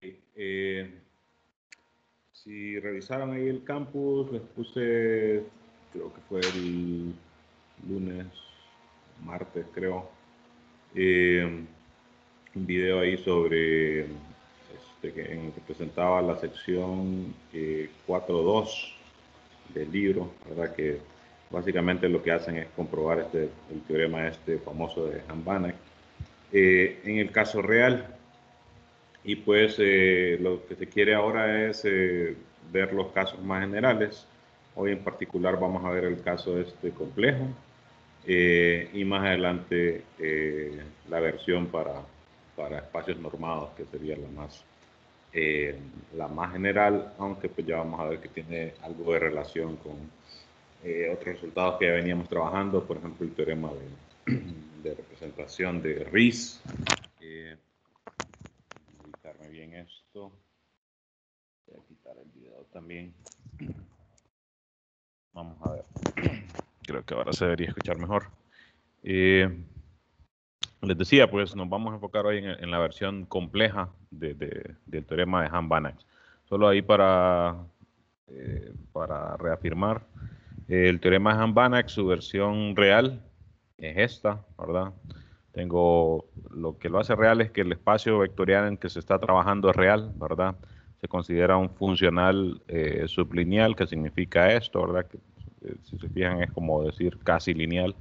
Eh, si revisaron ahí el campus, les puse, creo que fue el lunes, martes, creo, eh, un video ahí sobre en el que presentaba la sección 4.2 del libro, ¿verdad? Que básicamente lo que hacen es comprobar el teorema famoso de Han-Banach en el caso real. Y pues lo que se quiere ahora es ver los casos más generales. Hoy en particular vamos a ver el caso complejo y más adelante la versión para espacios normados, que sería la más general, aunque pues ya vamos a ver que tiene algo de relación con otros resultados que ya veníamos trabajando, por ejemplo el teorema de representación de Riesz. Ubicarme bien esto. Voy a quitar el video también. Vamos a ver. Creo que ahora se debería escuchar mejor. Les decía, pues nos vamos a enfocar hoy en la versión compleja del teorema de Han-Banach. Solo ahí para reafirmar, el teorema de Han-Banach, su versión real es esta, ¿verdad? Lo que lo hace real es que el espacio vectorial en que se está trabajando es real, ¿verdad? Se considera un funcional sublineal, que significa esto, ¿verdad? Que, si se fijan, es como decir casi lineal.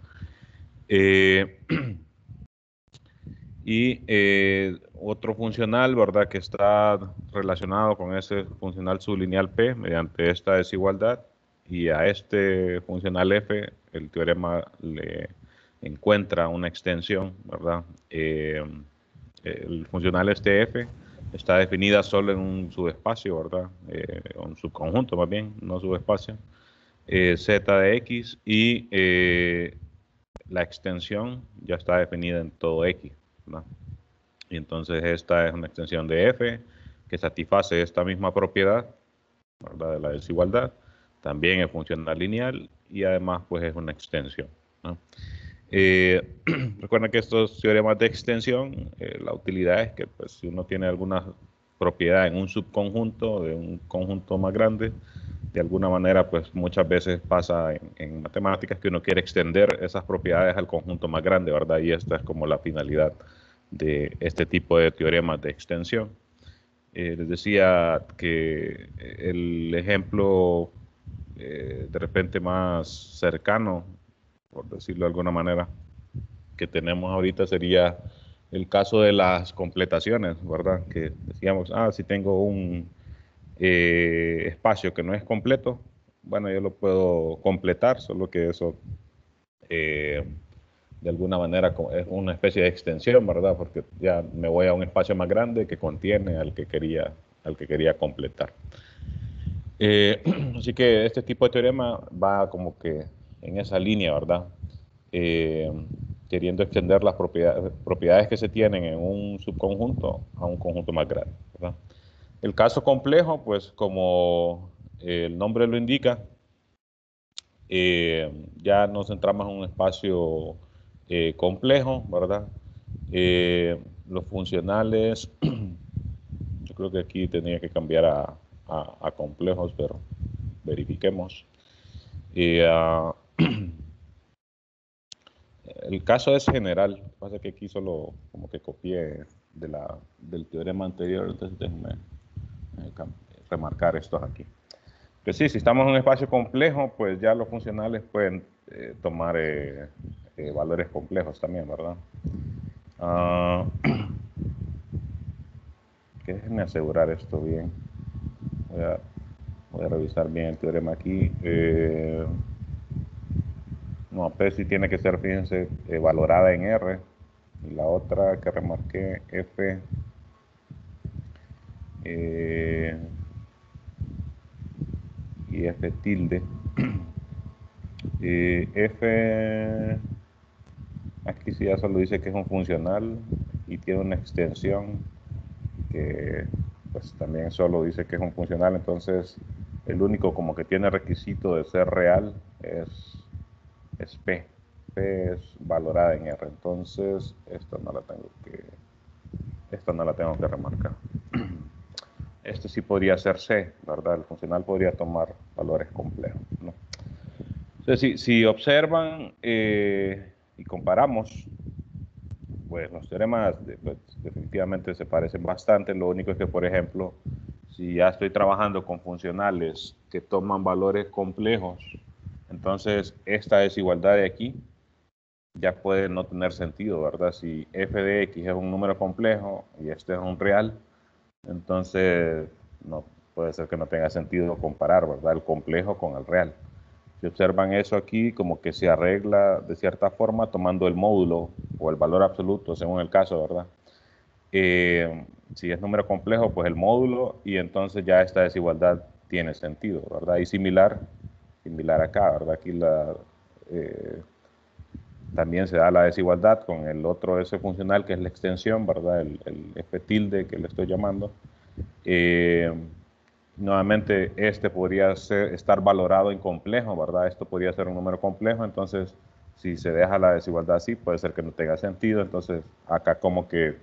Y otro funcional, ¿verdad? Que está relacionado con ese funcional sublineal P mediante esta desigualdad. Y a este funcional F, el teorema le encuentra una extensión, ¿verdad? El funcional F está definida solo en un subespacio, ¿verdad? Un subconjunto más bien, no subespacio. Z de X y la extensión ya está definida en todo X, ¿no? Y entonces esta es una extensión de F que satisface esta misma propiedad, ¿verdad? De la desigualdad. También es funcional lineal y además pues es una extensión, ¿no? Recuerden que estos teoremas de extensión, la utilidad es que pues, si uno tiene alguna propiedad en un subconjunto de un conjunto más grande, de alguna manera pues muchas veces pasa en matemáticas que uno quiere extender esas propiedades al conjunto más grande, ¿verdad? Y esta es como la finalidad de este tipo de teoremas de extensión. Les decía que el ejemplo de repente más cercano, por decirlo de alguna manera, que tenemos ahorita sería el caso de las completaciones, ¿verdad? Que decíamos, si tengo un espacio que no es completo, bueno, yo lo puedo completar, solo que eso de alguna manera es una especie de extensión, ¿verdad? Porque ya me voy a un espacio más grande que contiene al que quería completar. Así que este tipo de teorema va como que en esa línea, ¿verdad? Queriendo extender las propiedades que se tienen en un subconjunto a un conjunto más grande, ¿verdad? El caso complejo, pues como el nombre lo indica, ya nos centramos en un espacio complejo, ¿verdad? Los funcionales, yo creo que aquí tenía que cambiar a complejos, pero verifiquemos. El caso es general, lo que pasa es que aquí solo como que copié del teorema anterior, entonces déjenme remarcar estos aquí. Que sí, si estamos en un espacio complejo, pues ya los funcionales pueden tomar valores complejos también, ¿verdad? Que déjenme asegurar esto bien. Voy a revisar bien el teorema aquí. No, P sí tiene que ser, fíjense, valorada en R. Y la otra que remarqué, F. Y F tilde. F, aquí sí ya solo dice que es un funcional y tiene una extensión que pues también solo dice que es un funcional, entonces el único como que tiene requisito de ser real es P. P es valorada en R, entonces esta no la tengo que remarcar. este sí podría ser C, ¿verdad? El funcional podría tomar valores complejos, ¿no? Entonces, si observan y comparamos, pues los teoremas pues, definitivamente se parecen bastante. Lo único es que, por ejemplo, si ya estoy trabajando con funcionales que toman valores complejos, entonces esta desigualdad de aquí ya puede no tener sentido, ¿verdad? Si f de x es un número complejo y este es un real, entonces no puede ser que no tenga sentido comparar, ¿verdad? El complejo con el real. Si observan eso aquí, como que se arregla de cierta forma tomando el módulo o el valor absoluto, según el caso, ¿verdad? Si es número complejo, pues el módulo, y entonces ya esta desigualdad tiene sentido, ¿verdad? Y similar acá, ¿verdad? Aquí también se da la desigualdad con el otro S funcional, que es la extensión, ¿verdad? El F tilde que le estoy llamando. Nuevamente, este podría estar valorado en complejo, ¿verdad? Esto podría ser un número complejo, entonces, si se deja la desigualdad así, puede ser que no tenga sentido. Entonces, acá como que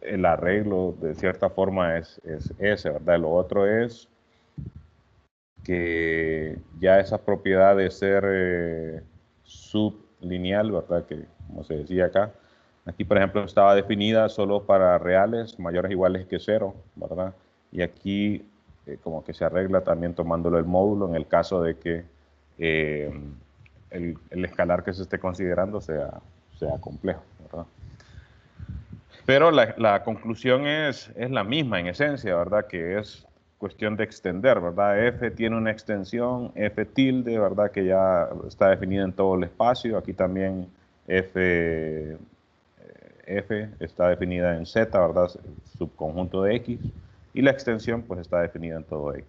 el arreglo, de cierta forma, es ese, ¿verdad? Lo otro es que ya esa propiedad de ser sublineal, ¿verdad? Que, como se decía acá, aquí, por ejemplo, estaba definida solo para reales mayores o iguales que 0, ¿verdad? Y aquí como que se arregla también tomándolo el módulo en el caso de que el escalar que se esté considerando sea complejo, ¿verdad? Pero la conclusión es la misma en esencia, ¿verdad? Que es cuestión de extender, ¿verdad? F tiene una extensión, F tilde, ¿verdad? Que ya está definida en todo el espacio. Aquí también F está definida en Z, ¿verdad? Subconjunto de X. Y la extensión, pues, está definida en todo X.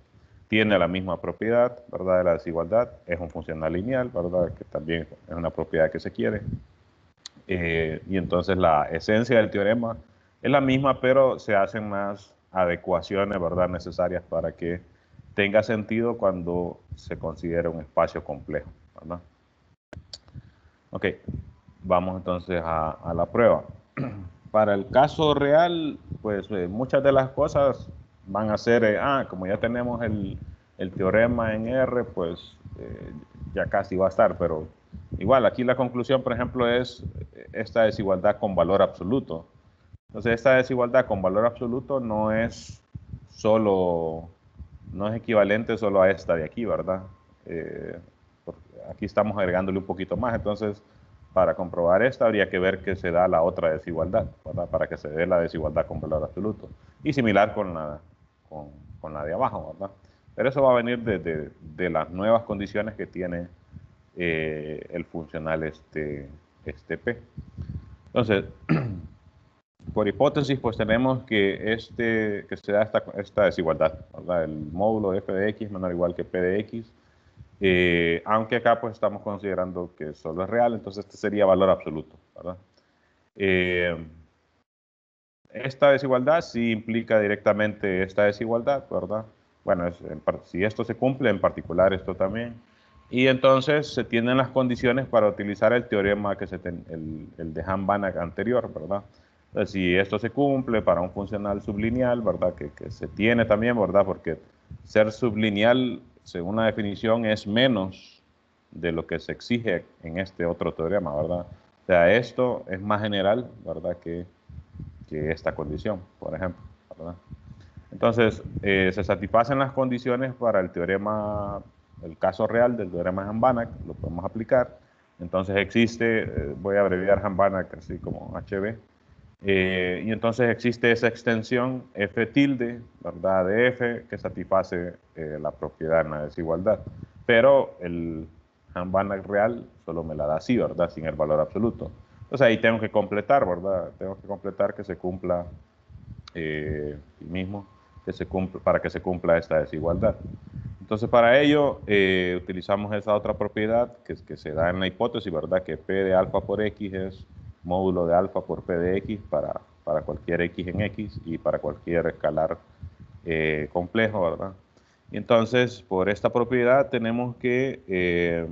Tiene la misma propiedad, ¿verdad? De la desigualdad. Es un funcional lineal, ¿verdad? Que también es una propiedad que se quiere. Y entonces la esencia del teorema es la misma, pero se hacen más adecuaciones, ¿verdad?, necesarias para que tenga sentido cuando se considere un espacio complejo, ¿verdad? Ok, vamos entonces a la prueba. Para el caso real, pues muchas de las cosas van a ser, como ya tenemos el teorema en R, pues ya casi va a estar, pero igual aquí la conclusión, por ejemplo, es esta desigualdad con valor absoluto. Entonces, esta desigualdad con valor absoluto no es equivalente solo a esta de aquí, ¿verdad? Aquí estamos agregándole un poquito más, entonces para comprobar esta habría que ver que se da la otra desigualdad, ¿verdad? Para que se dé la desigualdad con valor absoluto. Y similar con la de abajo, ¿verdad? Pero eso va a venir de las nuevas condiciones que tiene el funcional este P. Entonces, por hipótesis, pues tenemos que se da esta desigualdad, ¿verdad? El módulo de f de x menor o igual que p de x. Aunque acá pues estamos considerando que solo es real, entonces este sería valor absoluto, ¿verdad? Esta desigualdad sí implica directamente esta desigualdad, ¿verdad? Bueno, si esto se cumple, en particular esto también. Y entonces se tienen las condiciones para utilizar el teorema el de Hahn-Banach anterior, ¿verdad? Entonces, si esto se cumple para un funcional sublineal, ¿verdad? Que se tiene también, ¿verdad? Porque ser sublineal, según la definición, es menos de lo que se exige en este otro teorema, ¿verdad? O sea, esto es más general, ¿verdad? Que esta condición, por ejemplo, ¿verdad? Entonces, se satisfacen las condiciones para el teorema, el caso real del teorema de Hahn-Banach, lo podemos aplicar. Entonces existe, voy a abreviar Hahn-Banach así como HB, y entonces existe esa extensión F tilde, ¿verdad?, de F, que satisface la propiedad en la desigualdad. Pero el Hahn-Banach real solo me la da así, ¿verdad?, sin el valor absoluto. Entonces ahí tengo que completar, ¿verdad? Tengo que completar que se cumpla mismo, para que se cumpla esta desigualdad. Entonces para ello utilizamos esa otra propiedad que se da en la hipótesis, ¿verdad? Que P de alfa por X es módulo de alfa por P de X para cualquier X en X y para cualquier escalar complejo, ¿verdad? Y entonces por esta propiedad tenemos que,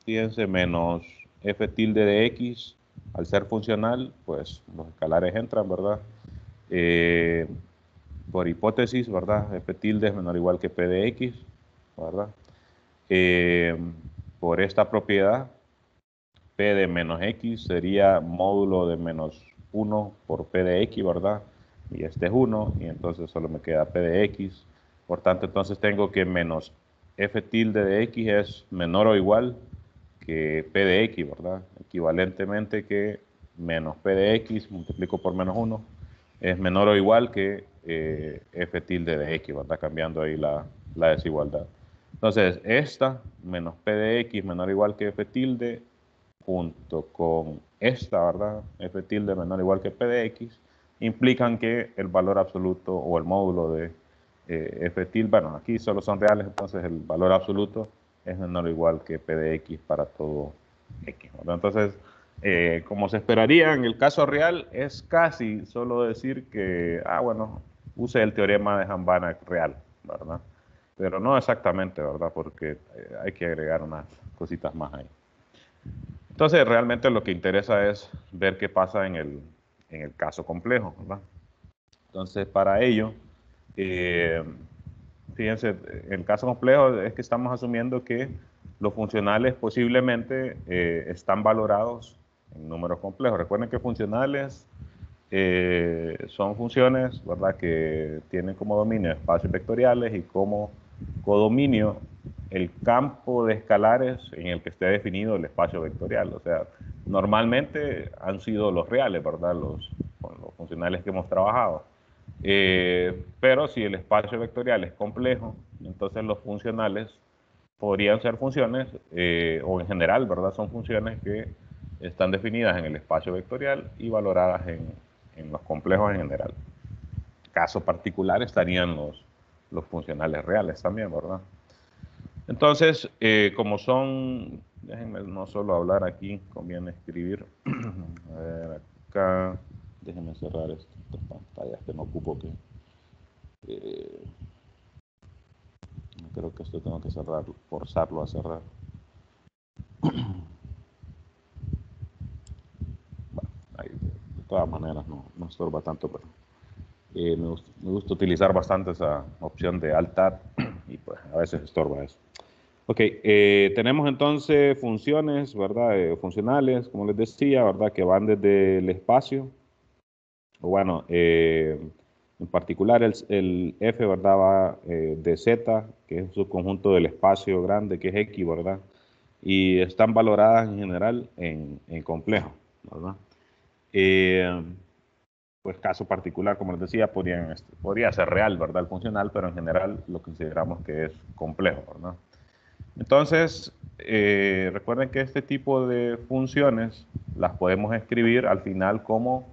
fíjense, menos F tilde de X, al ser funcional, pues los escalares entran, ¿verdad? por hipótesis, ¿verdad? F tilde es menor o igual que P de X, ¿verdad? Por esta propiedad, P de menos X sería módulo de menos 1 por P de X, ¿verdad? Y este es 1, y entonces solo me queda P de X. Por tanto, entonces tengo que menos F tilde de X es menor o igual que P de X, ¿verdad? Equivalentemente que menos P de X multiplico por menos 1 es menor o igual que F tilde de X, ¿verdad? Cambiando ahí la desigualdad. Entonces, esta menos P de X menor o igual que F tilde junto con esta, ¿verdad? F tilde menor o igual que P de X, implican que el valor absoluto o el módulo de F tilde, bueno, aquí solo son reales, entonces el valor absoluto es menor o igual que P de X para todo X, ¿verdad? Entonces, como se esperaría en el caso real, es casi solo decir que, bueno, use el teorema de Hambana real, ¿verdad? Pero no exactamente, ¿verdad? Porque hay que agregar unas cositas más ahí. Entonces, realmente lo que interesa es ver qué pasa en el caso complejo, ¿verdad? Entonces, para ello, fíjense, en el caso complejo es que estamos asumiendo que los funcionales posiblemente están valorados en números complejos. Recuerden que funcionales son funciones, ¿verdad?, que tienen como dominio espacios vectoriales y como codominio el campo de escalares en el que esté definido el espacio vectorial. O sea, normalmente han sido los reales, ¿verdad?, los funcionales que hemos trabajado. Pero si el espacio vectorial es complejo, entonces los funcionales podrían ser funciones, o en general, ¿verdad?, son funciones que están definidas en el espacio vectorial y valoradas en los complejos en general. Caso particular estarían los funcionales reales también, ¿verdad? Entonces, como son, déjenme no solo hablar aquí, conviene escribir. A ver, acá, déjenme cerrar estas pantallas que no ocupo que... creo que esto tengo que cerrar, forzarlo a cerrar. Bueno, ahí, de todas maneras no estorba tanto, pero me gusta utilizar bastante esa opción de Alt Tab y pues a veces estorba eso. Ok, tenemos entonces funciones, ¿verdad? Funcionales, como les decía, ¿verdad? Que van desde el espacio, o bueno, en particular el f, ¿verdad? Va de z, que es su conjunto del espacio grande, que es x, ¿verdad? Y están valoradas en general en complejo, ¿verdad? Pues caso particular, como les decía, podría ser real, ¿verdad? El funcional, pero en general lo consideramos que es complejo, ¿verdad? Entonces, recuerden que este tipo de funciones las podemos escribir al final como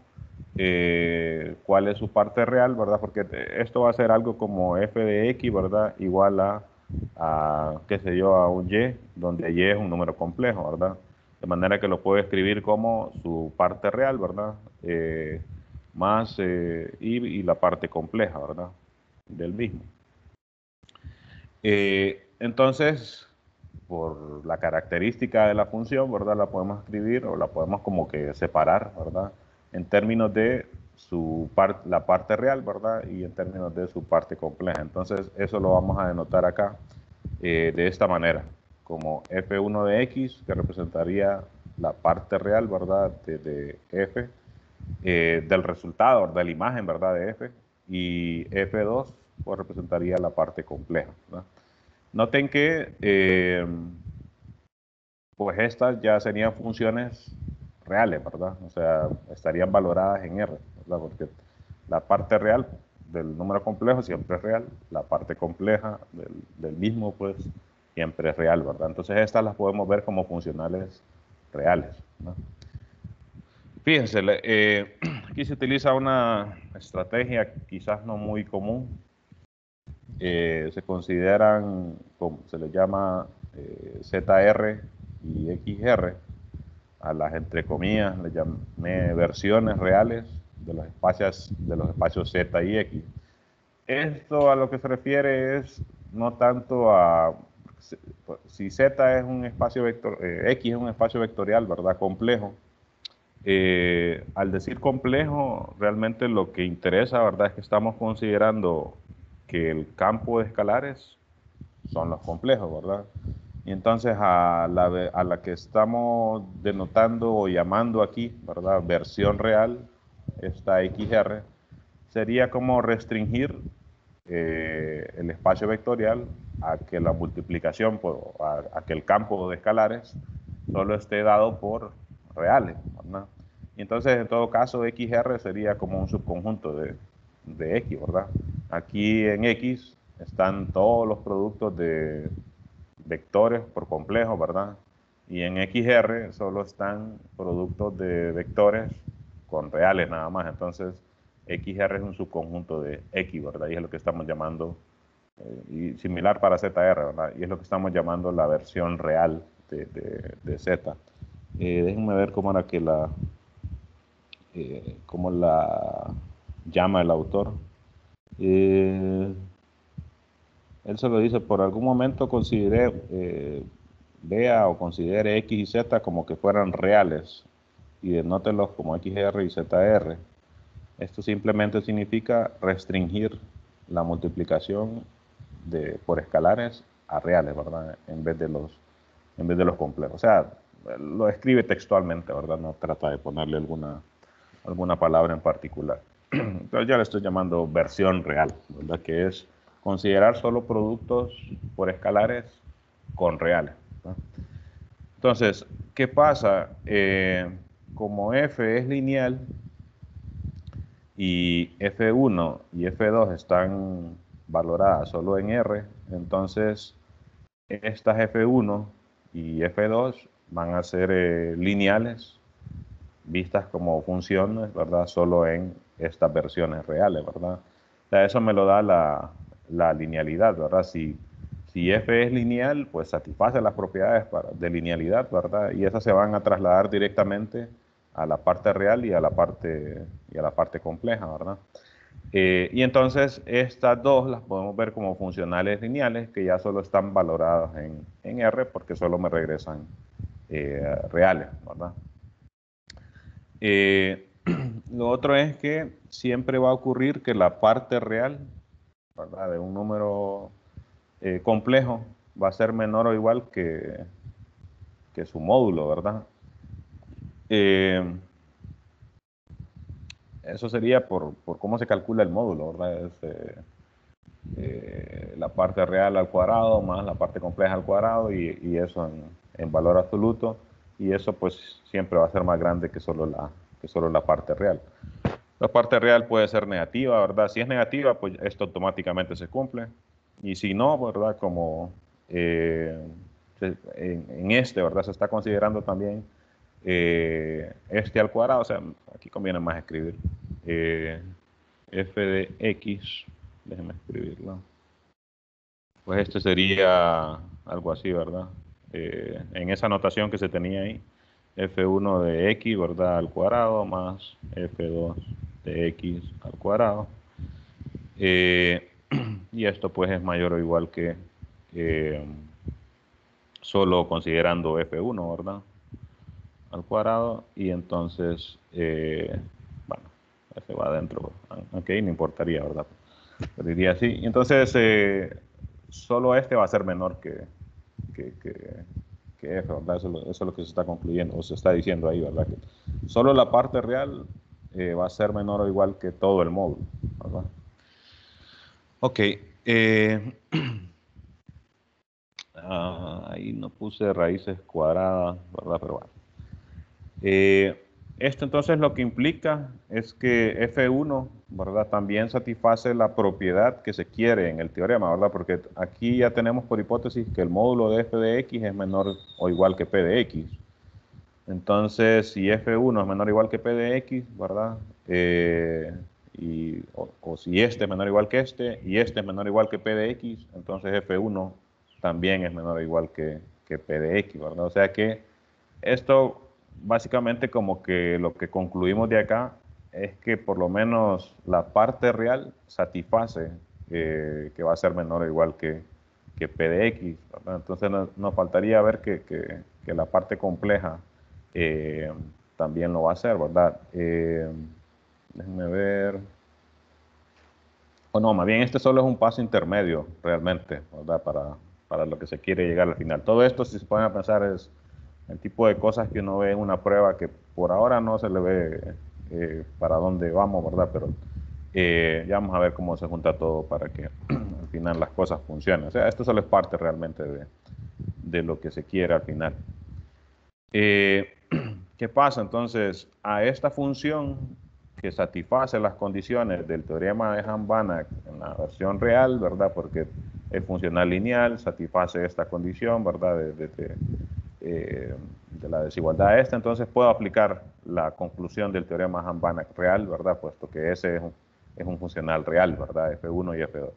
cuál es su parte real, ¿verdad? Porque esto va a ser algo como f de x, ¿verdad? Igual qué sé yo, a un y, donde y es un número complejo, ¿verdad? De manera que lo puedo escribir como su parte real, ¿verdad? Más y la parte compleja, ¿verdad? Del mismo. Entonces, por la característica de la función, ¿verdad? La podemos escribir o la podemos como que separar, ¿verdad? En términos de la parte real, ¿verdad? Y en términos de su parte compleja. Entonces, eso lo vamos a denotar acá de esta manera, como f1 de x, que representaría la parte real, ¿verdad? De f, del resultado, ¿verdad? De la imagen, ¿verdad? De f, y f2, pues representaría la parte compleja, ¿verdad? Noten que pues estas ya serían funciones reales, ¿verdad? O sea, estarían valoradas en R, ¿verdad? Porque la parte real del número complejo siempre es real, la parte compleja del mismo, pues, siempre es real, ¿verdad? Entonces estas las podemos ver como funcionales reales, ¿no? Fíjense, aquí se utiliza una estrategia quizás no muy común. Se consideran, como se les llama, ZR y XR, a las entre comillas le llamé versiones reales de los espacios Z y X. Esto a lo que se refiere es no tanto si Z es un espacio vector, X es un espacio vectorial, ¿verdad? Complejo. Al decir complejo, realmente lo que interesa, ¿verdad?, es que estamos considerando que el campo de escalares son los complejos, ¿verdad? Y entonces a la que estamos denotando o llamando aquí, ¿verdad?, versión real, esta XR, sería como restringir el espacio vectorial a que la multiplicación, a que el campo de escalares solo esté dado por reales, ¿verdad? Y entonces, en todo caso, XR sería como un subconjunto de X, ¿verdad? Aquí en X están todos los productos de vectores por complejo, ¿verdad? Y en XR solo están productos de vectores con reales nada más. Entonces, XR es un subconjunto de X, ¿verdad? Y es lo que estamos llamando, y similar para ZR, ¿verdad? Y es lo que estamos llamando la versión real de Z. Déjenme ver cómo era que cómo la llama el autor. Él se lo dice: por algún momento consideré, vea o considere X y Z como que fueran reales y denótelos como XR y ZR. Esto simplemente significa restringir la multiplicación por escalares a reales, ¿verdad? En vez de los complejos. O sea, lo escribe textualmente, ¿verdad? No trata de ponerle alguna palabra en particular. Entonces ya le estoy llamando versión real, ¿verdad? Que es considerar solo productos por escalares con reales, ¿verdad? Entonces, ¿qué pasa? Como f es lineal y f1 y f2 están valoradas solo en R, entonces estas f1 y f2 van a ser lineales, vistas como funciones, ¿verdad? Solo en estas versiones reales, ¿verdad? O sea, eso me lo da la linealidad, ¿verdad? Si f es lineal, pues satisface las propiedades de linealidad, ¿verdad? Y esas se van a trasladar directamente a la parte real y a la parte compleja, ¿verdad? Y entonces estas dos las podemos ver como funcionales lineales que ya solo están valoradas en R porque solo me regresan reales, ¿verdad? Lo otro es que siempre va a ocurrir que la parte real, ¿verdad?, de un número complejo va a ser menor o igual que su módulo, ¿verdad? Eso sería por cómo se calcula el módulo, ¿verdad? La parte real al cuadrado más la parte compleja al cuadrado y eso en valor absoluto, y eso pues siempre va a ser más grande que solo la parte real. La parte real puede ser negativa, ¿verdad? Si es negativa, pues esto automáticamente se cumple. Y si no, ¿verdad? Como en este, ¿verdad? Se está considerando también este al cuadrado. O sea, aquí conviene más escribir f de x. Déjenme escribirlo. Pues este sería algo así, ¿verdad? En esa notación que se tenía ahí, f1 de x, ¿verdad?, al cuadrado más f2 de x al cuadrado. Y esto pues es mayor o igual que solo considerando f1, ¿verdad?, al cuadrado. Y entonces, bueno, ese va adentro, aunque ahí no importaría, ¿verdad? Pero diría así. Y entonces, solo este va a ser menor que F, ¿verdad? Eso es lo que se está concluyendo, o se está diciendo ahí, ¿verdad? Que solo la parte real va a ser menor o igual que todo el módulo, ¿verdad? Ok. Ahí no puse raíces cuadradas, ¿verdad? Pero bueno. Esto entonces lo que implica es que F1, ¿verdad?, también satisface la propiedad que se quiere en el teorema, ¿verdad? Porque aquí ya tenemos por hipótesis que el módulo de f de x es menor o igual que p de x. Entonces, si F1 es menor o igual que p de x, ¿verdad? O si este es menor o igual que este, y este es menor o igual que p de x, entonces F1 también es menor o igual que p de x, ¿verdad? O sea que esto básicamente como que lo que concluimos de acá es que por lo menos la parte real satisface que va a ser menor o igual que p de x, ¿verdad? Entonces nos faltaría ver que la parte compleja también lo va a hacer, ¿verdad? Déjenme ver. O no, más bien este solo es un paso intermedio, realmente, ¿verdad? Para lo que se quiere llegar al final. Todo esto, si se pueden pensar, es el tipo de cosas que uno ve en una prueba que por ahora no se le ve para dónde vamos, ¿verdad? Pero ya vamos a ver cómo se junta todo para que al final las cosas funcionen. O sea, esto solo es parte realmente de lo que se quiere al final. ¿Qué pasa? Entonces, a esta función que satisface las condiciones del teorema de Hahn-Banach en la versión real, ¿verdad? Porque es funcional lineal, satisface esta condición, ¿verdad? De la desigualdad esta, entonces puedo aplicar la conclusión del teorema Hahn-Banach real, ¿verdad? Puesto que ese es un funcional real, ¿verdad? F1 y F2.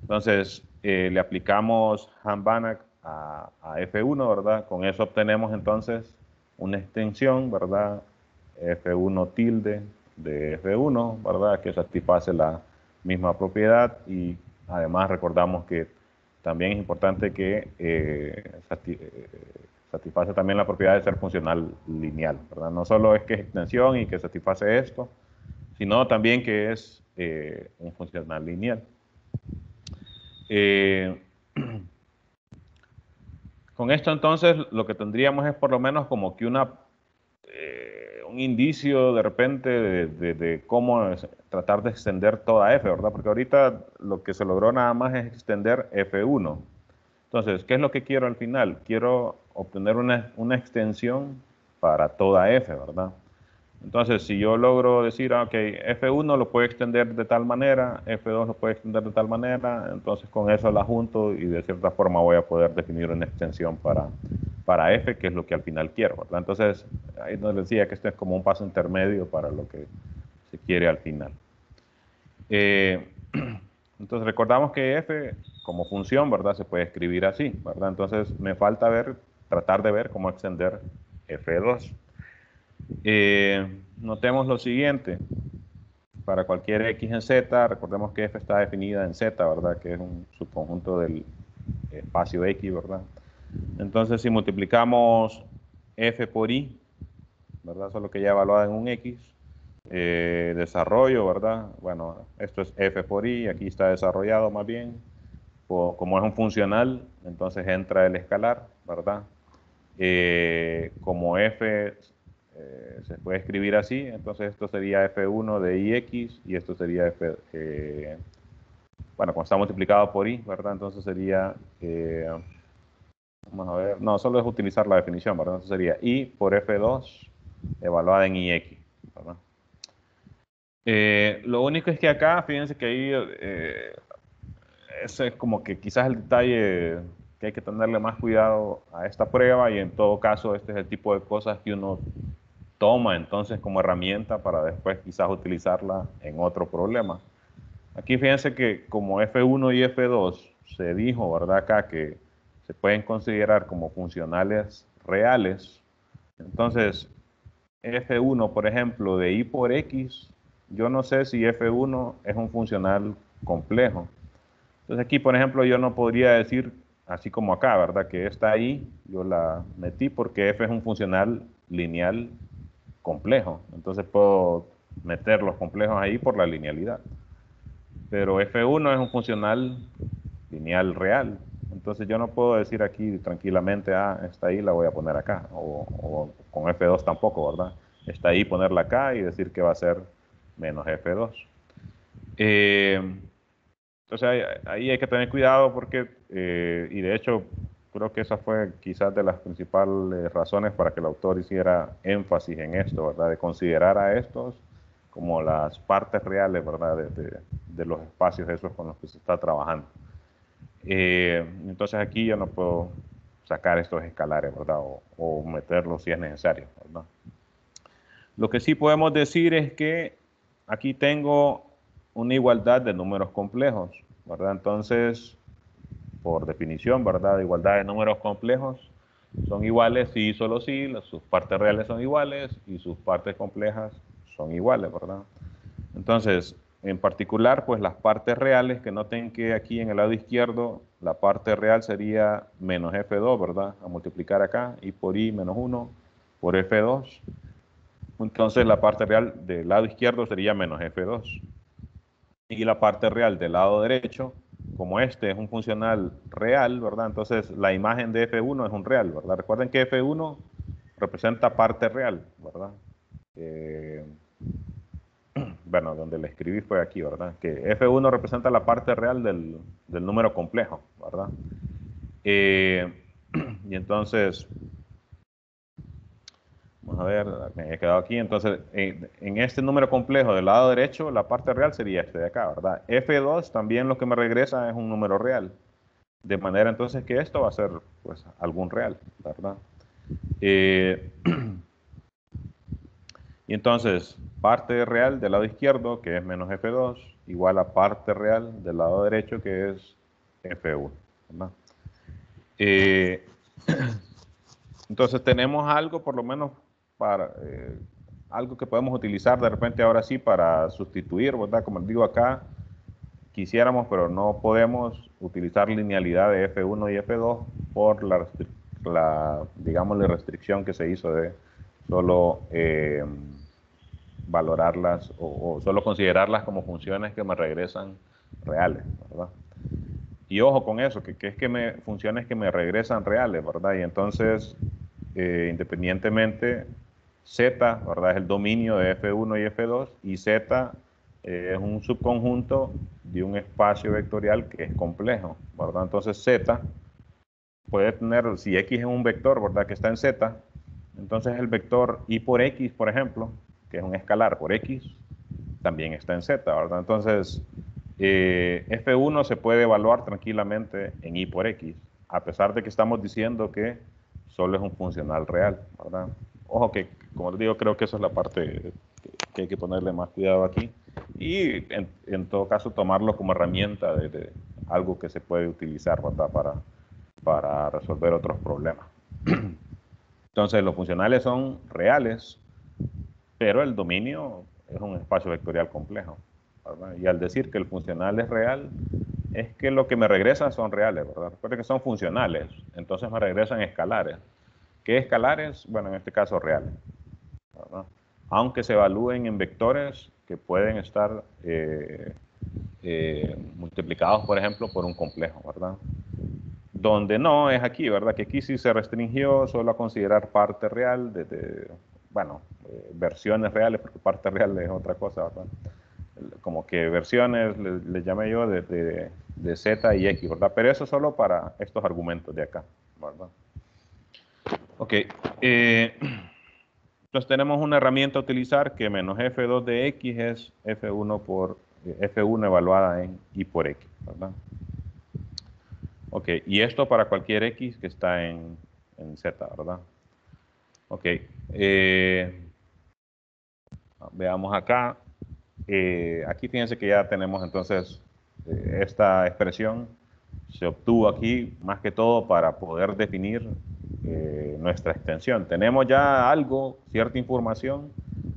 Entonces, le aplicamos Hahn-Banach a F1, ¿verdad? Con eso obtenemos entonces una extensión, ¿verdad? F1 tilde de F1, ¿verdad? Que satisface la misma propiedad y además recordamos que también es importante que satisface también la propiedad de ser funcional lineal, ¿verdad? No solo es que es extensión y que satisface esto, sino también que es un funcional lineal. Con esto entonces lo que tendríamos es por lo menos como que un indicio de repente de cómo tratar de extender toda F, ¿verdad? Porque ahorita lo que se logró nada más es extender F1. Entonces, ¿qué es lo que quiero al final? Quiero obtener una extensión para toda F, ¿verdad? Entonces, si yo logro decir, ok, F1 lo puede extender de tal manera, F2 lo puede extender de tal manera, entonces con eso la junto y de cierta forma voy a poder definir una extensión para F, que es lo que al final quiero, ¿verdad? Entonces, ahí nos decía que este es como un paso intermedio para lo que se quiere al final. Entonces, recordamos que F como función, ¿verdad? Se puede escribir así, ¿verdad? Entonces, me falta tratar de ver cómo extender F2. Notemos lo siguiente, para cualquier x en z, recordemos que f está definida en z, ¿verdad? Que es un subconjunto del espacio x, ¿verdad? Entonces, si multiplicamos f por i, ¿verdad? Solo que ya evaluada en un x, desarrollo, ¿verdad? Bueno, esto es f por i, aquí está desarrollado más bien. Como es un funcional, entonces entra el escalar, ¿verdad? Como f se puede escribir así, entonces esto sería f1 de ix y esto sería f, bueno, como está multiplicado por i, ¿verdad? Entonces sería, vamos a ver, no, solo es utilizar la definición, ¿verdad? Entonces sería i por f2 evaluada en ix, ¿verdad? Lo único es que acá, fíjense que ahí, ese es como que quizás el detalle que hay que tenerle más cuidado a esta prueba y en todo caso este es el tipo de cosas que uno toma entonces como herramienta para después quizás utilizarla en otro problema. Aquí fíjense que como F1 y F2 se dijo, ¿verdad? Acá que se pueden considerar como funcionales reales. Entonces, F1, por ejemplo, de y por x, yo no sé si F1 es un funcional complejo. Entonces aquí, por ejemplo, yo no podría decir, así como acá, ¿verdad? Que esta y yo la metí porque f es un funcional lineal complejo. Entonces puedo meter los complejos ahí por la linealidad. Pero F1 es un funcional lineal real. Entonces yo no puedo decir aquí tranquilamente, esta I la voy a poner acá. O con F2 tampoco, ¿verdad? Esta I ponerla acá y decir que va a ser menos F2. Entonces ahí hay que tener cuidado porque, y de hecho, creo que esa fue quizás de las principales razones para que el autor hiciera énfasis en esto, ¿verdad? De considerar a estos como las partes reales, ¿verdad? De los espacios esos con los que se está trabajando. Entonces aquí yo no puedo sacar estos escalares, ¿verdad? O meterlos si es necesario, ¿verdad? Lo que sí podemos decir es que aquí tengo una igualdad de números complejos, ¿verdad? Entonces, por definición, ¿verdad? Igualdad de números complejos son iguales si y solo si sus partes reales son iguales y sus partes complejas son iguales, ¿verdad? Entonces, en particular, pues las partes reales, que noten que aquí en el lado izquierdo, la parte real sería menos F2, ¿verdad? A multiplicar acá, y por I menos 1 por F2. Entonces la parte real del lado izquierdo sería menos F2. Y la parte real del lado derecho, como este es un funcional real, ¿verdad? Entonces la imagen de F1 es un real, ¿verdad? Recuerden que F1 representa parte real, ¿verdad? Bueno, donde le escribí fue aquí, ¿verdad? Que F1 representa la parte real del número complejo, ¿verdad? Y entonces, vamos a ver, me he quedado aquí. Entonces, en este número complejo del lado derecho, la parte real sería este de acá, ¿verdad? F2 también lo que me regresa es un número real. De manera entonces que esto va a ser, pues, algún real, ¿verdad? Y entonces, parte real del lado izquierdo, que es menos F2, igual a parte real del lado derecho, que es F1, ¿verdad? Entonces tenemos algo, por lo menos, para algo que podemos utilizar de repente ahora sí para sustituir, ¿verdad? Como les digo acá, quisiéramos, pero no podemos utilizar linealidad de F1 y F2 por digamos, la restricción que se hizo de solo valorarlas o solo considerarlas como funciones que me regresan reales, ¿verdad? Y ojo con eso, que es que funciones que me regresan reales, ¿verdad? Y entonces, independientemente, Z, ¿verdad? Es el dominio de F1 y F2, y Z es un subconjunto de un espacio vectorial que es complejo, ¿verdad? Entonces Z puede tener, si X es un vector, ¿verdad? Que está en Z, entonces el vector Y por X, por ejemplo, que es un escalar por X, también está en Z, ¿verdad? Entonces, F1 se puede evaluar tranquilamente en Y por X, a pesar de que estamos diciendo que solo es un funcional real, ¿verdad? Ojo que, como les digo, creo que esa es la parte que hay que ponerle más cuidado aquí. Y en todo caso tomarlo como herramienta de algo que se puede utilizar, ¿verdad? Para resolver otros problemas. Entonces, los funcionales son reales, pero el dominio es un espacio vectorial complejo, ¿verdad? Y al decir que el funcional es real, es que lo que me regresan son reales, ¿verdad? Recuerden que son funcionales, entonces me regresan escalares. ¿Qué escalares? Bueno, en este caso reales, ¿verdad? Aunque se evalúen en vectores que pueden estar multiplicados, por ejemplo, por un complejo, ¿verdad? Donde no es aquí, ¿verdad? Que aquí sí se restringió solo a considerar parte real bueno, versiones reales, porque parte real es otra cosa, ¿verdad? Como que versiones, le llamé yo, de Z y X, ¿verdad? Pero eso solo para estos argumentos de acá, ¿verdad? Ok. Entonces tenemos una herramienta a utilizar que menos F2 de X es F1 por F1 evaluada en Y por X, ¿verdad? Ok, y esto para cualquier X que está en Z, ¿verdad? Ok, veamos acá. Aquí fíjense que ya tenemos entonces esta expresión. Se obtuvo aquí más que todo para poder definir nuestra extensión. Tenemos ya algo, cierta información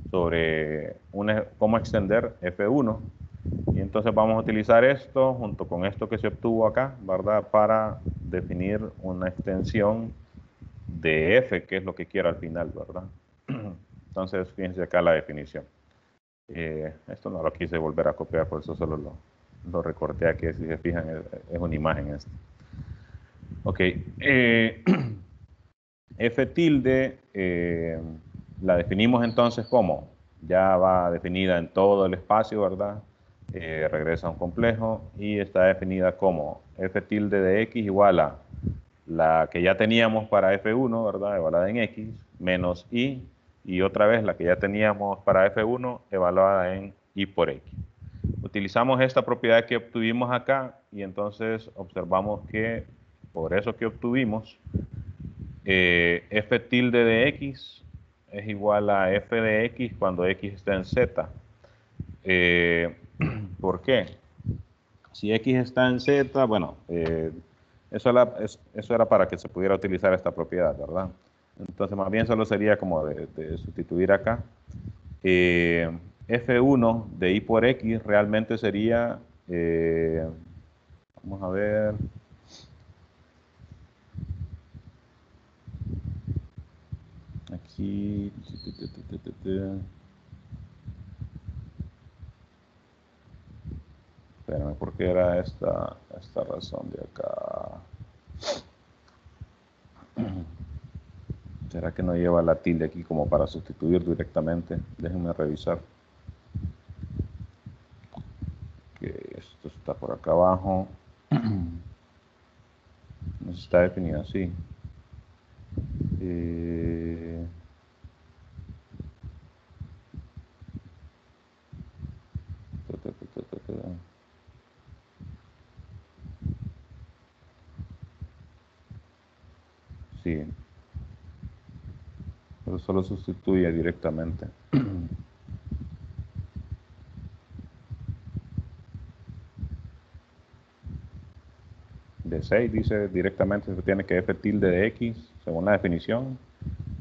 sobre cómo extender F1. Y entonces vamos a utilizar esto junto con esto que se obtuvo acá, ¿verdad? Para definir una extensión de F, que es lo que quiero al final, ¿verdad? Entonces, fíjense acá la definición. Esto no lo quise volver a copiar, por eso solo lo recorté aquí. Si se fijan, es una imagen esta. Ok. F tilde la definimos entonces como ya va definida en todo el espacio, ¿verdad? Regresa a un complejo y está definida como F tilde de X igual a la que ya teníamos para F1, ¿verdad? Evaluada en X, menos y otra vez la que ya teníamos para F1, evaluada en Y por X. Utilizamos esta propiedad que obtuvimos acá y entonces observamos que por eso que obtuvimos, F tilde de X es igual a F de X cuando X está en Z. ¿Por qué? Si X está en Z, bueno, eso era para que se pudiera utilizar esta propiedad, ¿verdad? Entonces, más bien solo sería como de sustituir acá. F1 de Y por X realmente sería, vamos a ver, aquí. Espérame, ¿por qué era esta razón de acá? ¿Será que no lleva la tilde aquí como para sustituir directamente? Déjenme revisar. Que esto está por acá abajo. No está definido así. Sí, pero solo sustituye directamente. De 6 dice directamente se tiene que f tilde de x, según la definición,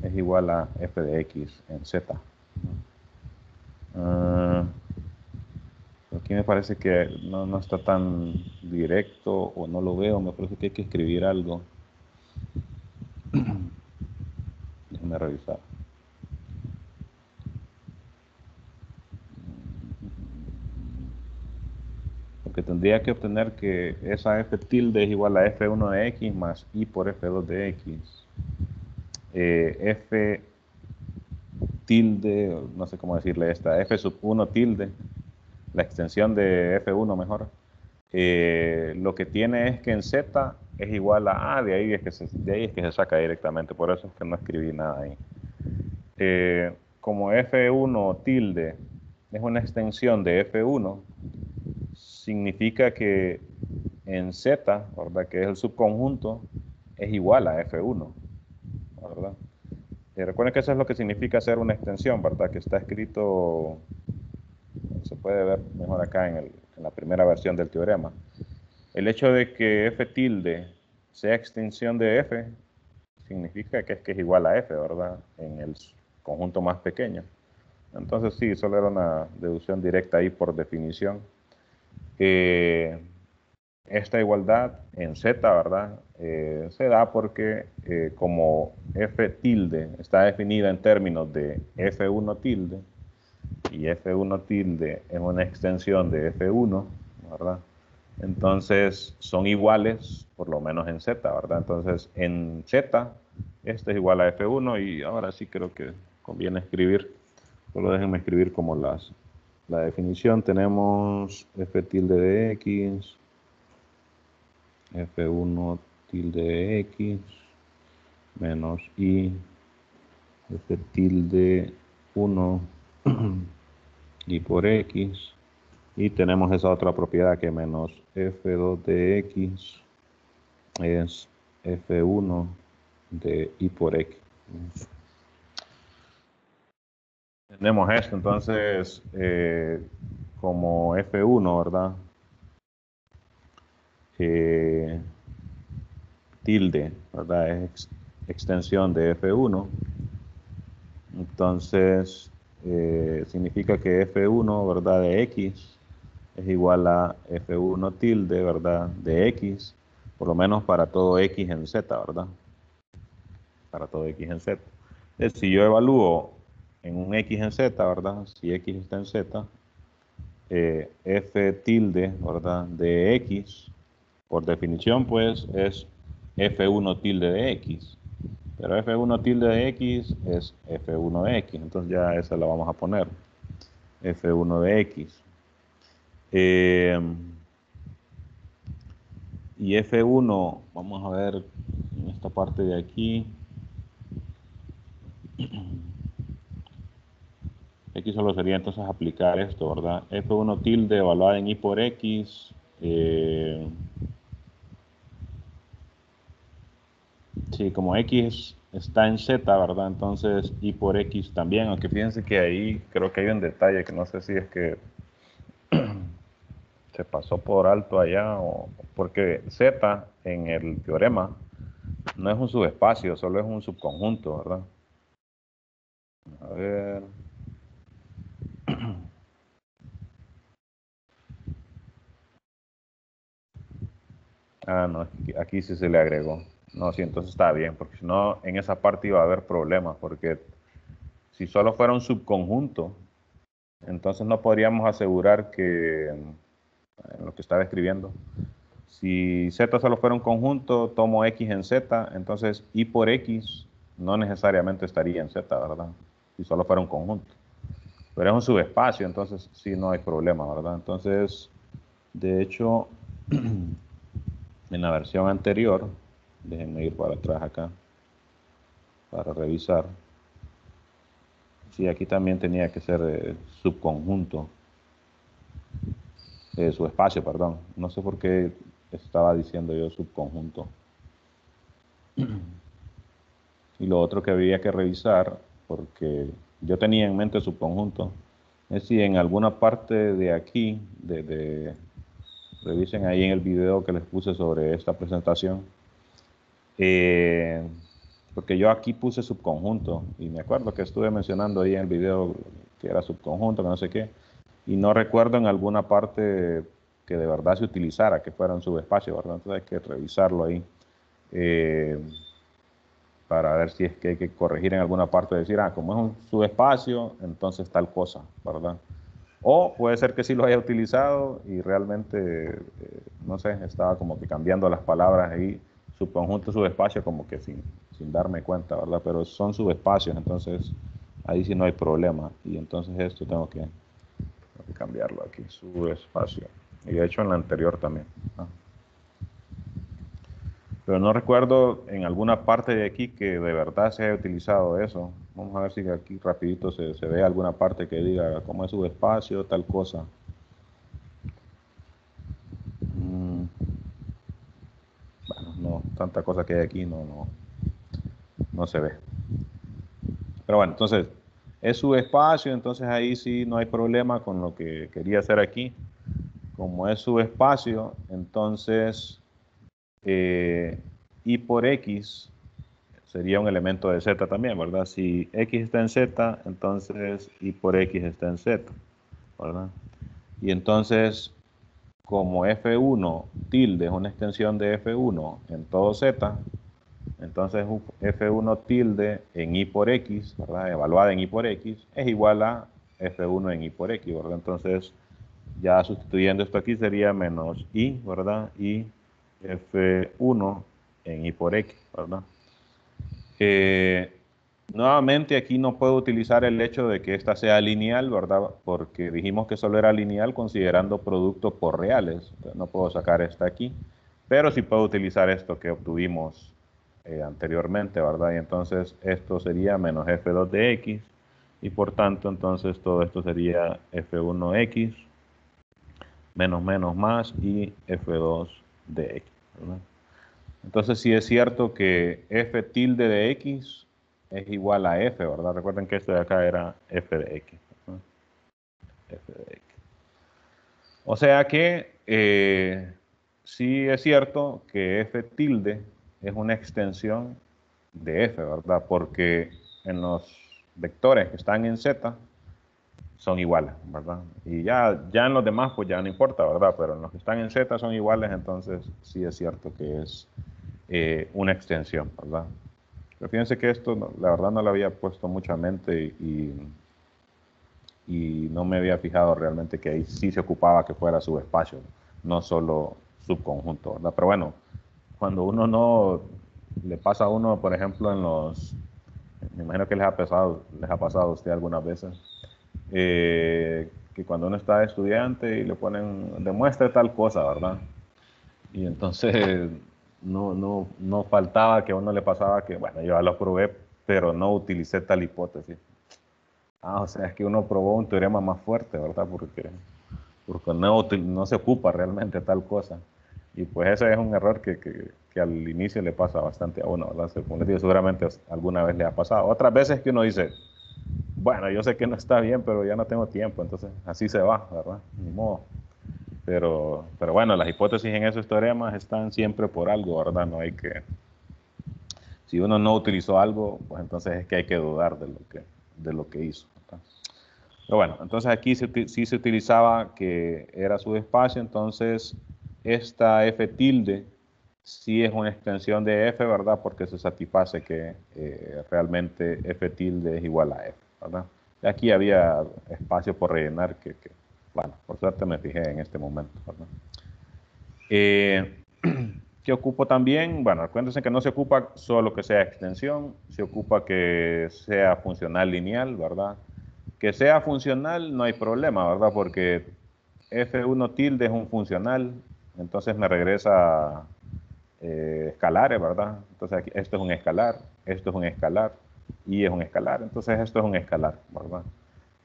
es igual a f de x en z. Aquí me parece que no está tan directo o no lo veo, me parece que hay que escribir algo. Déjenme revisar. Porque tendría que obtener que esa f tilde es igual a f1 de x más y por f2 de x. F tilde, no sé cómo decirle esta, f sub 1 tilde, la extensión de f1 mejor, lo que tiene es que en z es igual a a, de ahí es que se saca directamente, por eso es que no escribí nada ahí. Como f1 tilde es una extensión de f1, significa que en z, ¿verdad?, que es el subconjunto, es igual a f1, ¿verdad? Recuerden que eso es lo que significa hacer una extensión, ¿verdad? Que está escrito, se puede ver mejor acá en la primera versión del teorema. El hecho de que f tilde sea extensión de f, significa que es igual a f, ¿verdad? En el conjunto más pequeño. Entonces sí, solo era una deducción directa ahí por definición. Esta igualdad en z, ¿verdad? Se da porque como f tilde está definida en términos de f1 tilde, y f1 tilde es una extensión de f1, ¿verdad? Entonces son iguales, por lo menos en z, ¿verdad? Entonces en z, este es igual a f1 y ahora sí creo que conviene escribir. Solo déjenme escribir como la definición. Tenemos f tilde de x, f1 tilde de x, menos y f tilde 1 y por x. Y tenemos esa otra propiedad que menos f2 de x es f1 de y por x. Tenemos esto, entonces, como f1, ¿verdad? Tilde, ¿verdad? Es extensión de f1. Entonces, significa que f1, ¿verdad?, de x es igual a f1 tilde, ¿verdad?, de x, por lo menos para todo x en z, ¿verdad? Para todo x en z. Entonces, si yo evalúo en un x en z, ¿verdad?, si x está en z, f tilde, ¿verdad?, de x, por definición, pues, es f1 tilde de x. Pero f1 tilde de x es f1 de x. Entonces ya esa la vamos a poner. f1 de x. Y f1, vamos a ver en esta parte de aquí. Aquí solo sería entonces aplicar esto, ¿verdad? f1 tilde evaluada en y por x. Sí, como x está en z, ¿verdad? Entonces y por x también, aunque fíjense que ahí creo que hay un detalle que no sé si es que se pasó por alto allá, o porque z en el teorema no es un subespacio, solo es un subconjunto, ¿verdad? A ver. Ah, no, aquí sí se le agregó. No, sí, entonces está bien, porque si no, en esa parte iba a haber problemas, porque si solo fuera un subconjunto, entonces no podríamos asegurar que, en lo que estaba escribiendo, si Z solo fuera un conjunto, tomo X en Z, entonces Y por X no necesariamente estaría en Z, ¿verdad? Si solo fuera un conjunto. Pero es un subespacio, entonces sí no hay problema, ¿verdad? Entonces, de hecho, en la versión anterior, déjenme ir para atrás acá, para revisar. Sí, aquí también tenía que ser subconjunto. Subespacio, perdón. No sé por qué estaba diciendo yo subconjunto. Y lo otro que había que revisar, porque yo tenía en mente subconjunto, es si en alguna parte de aquí, revisen ahí en el video que les puse sobre esta presentación, porque yo aquí puse subconjunto, y me acuerdo que estuve mencionando ahí en el video que era subconjunto, que no sé qué, y no recuerdo en alguna parte que de verdad se utilizara, que fuera un subespacio, ¿verdad? Entonces hay que revisarlo ahí. Para ver si es que hay que corregir en alguna parte, decir, como es un subespacio, entonces tal cosa, ¿verdad? O puede ser que sí lo haya utilizado y realmente, no sé, estaba como que cambiando las palabras ahí, subconjunto, subespacio, como que sin darme cuenta, ¿verdad? Pero son subespacios, entonces ahí sí no hay problema. Y entonces esto tengo que cambiarlo aquí, subespacio. Y de hecho en la anterior también, ¿no? Pero no recuerdo en alguna parte de aquí que de verdad se haya utilizado eso. Vamos a ver si aquí rapidito se ve alguna parte que diga cómo es subespacio, tal cosa. Bueno, no, tanta cosa que hay aquí no se ve. Pero bueno, entonces es subespacio, entonces ahí sí no hay problema con lo que quería hacer aquí. Como es subespacio, entonces Y por X sería un elemento de Z también, ¿verdad? Si X está en Z, entonces Y por X está en Z, ¿verdad? Y entonces, como F1 tilde es una extensión de F1 en todo Z, entonces F1 tilde en Y por X, ¿verdad? Evaluada en Y por X, es igual a F1 en Y por X, ¿verdad? Entonces, ya sustituyendo esto aquí sería menos Y, ¿verdad? Y F1 en Y por X, ¿verdad? Nuevamente aquí no puedo utilizar el hecho de que esta sea lineal, ¿verdad? Porque dijimos que solo era lineal considerando producto por reales. Entonces, no puedo sacar esta aquí, pero sí puedo utilizar esto que obtuvimos anteriormente, ¿verdad? Y entonces esto sería menos F2 de X y por tanto entonces todo esto sería F1X menos menos más y F2 de X, ¿verdad? Entonces sí es cierto que F tilde de X es igual a F, ¿verdad? Recuerden que esto de acá era F de X, ¿no? F de X. O sea que sí es cierto que F tilde es una extensión de F, ¿verdad? Porque en los vectores que están en Z son iguales, ¿verdad? Y ya en los demás pues ya no importa, ¿verdad? Pero en los que están en Z son iguales, entonces sí es cierto que es una extensión, ¿verdad? Pero fíjense que esto, la verdad, no le había puesto mucha mente y no me había fijado realmente que ahí sí se ocupaba que fuera subespacio, no solo subconjunto, ¿verdad? Pero bueno, cuando uno no le pasa a uno, por ejemplo, me imagino que les ha pasado a usted algunas veces, que cuando uno está estudiante y le ponen, demuestre tal cosa, ¿verdad? Y entonces no faltaba que a uno le pasaba que, bueno, yo ya lo probé, pero no utilicé tal hipótesis. O sea, es que uno probó un teorema más fuerte, ¿verdad? Porque no se ocupa realmente tal cosa. Y pues ese es un error que al inicio le pasa bastante a uno, ¿verdad? Como les digo, seguramente alguna vez le ha pasado. Otras veces que uno dice, bueno, yo sé que no está bien, pero ya no tengo tiempo, entonces así se va, ¿verdad? Ni modo. Pero bueno, las hipótesis en esos teoremas están siempre por algo, ¿verdad? No hay que... Si uno no utilizó algo, pues entonces es que hay que dudar de lo que hizo, ¿verdad? Pero bueno, entonces aquí sí se utilizaba que era subespacio, entonces esta F tilde sí es una extensión de F, ¿verdad? Porque se satisface que realmente F tilde es igual a F, ¿verdad? Y aquí había espacio por rellenar bueno, por suerte me fijé en este momento, ¿verdad? ¿Qué ocupo también? Bueno, acuérdense que no se ocupa solo que sea extensión, se ocupa que sea funcional lineal, ¿verdad? Que sea funcional no hay problema, ¿verdad? Porque F1 tilde es un funcional, entonces me regresa escalares, ¿verdad? Entonces aquí, esto es un escalar, esto es un escalar, y es un escalar, entonces esto es un escalar, ¿verdad?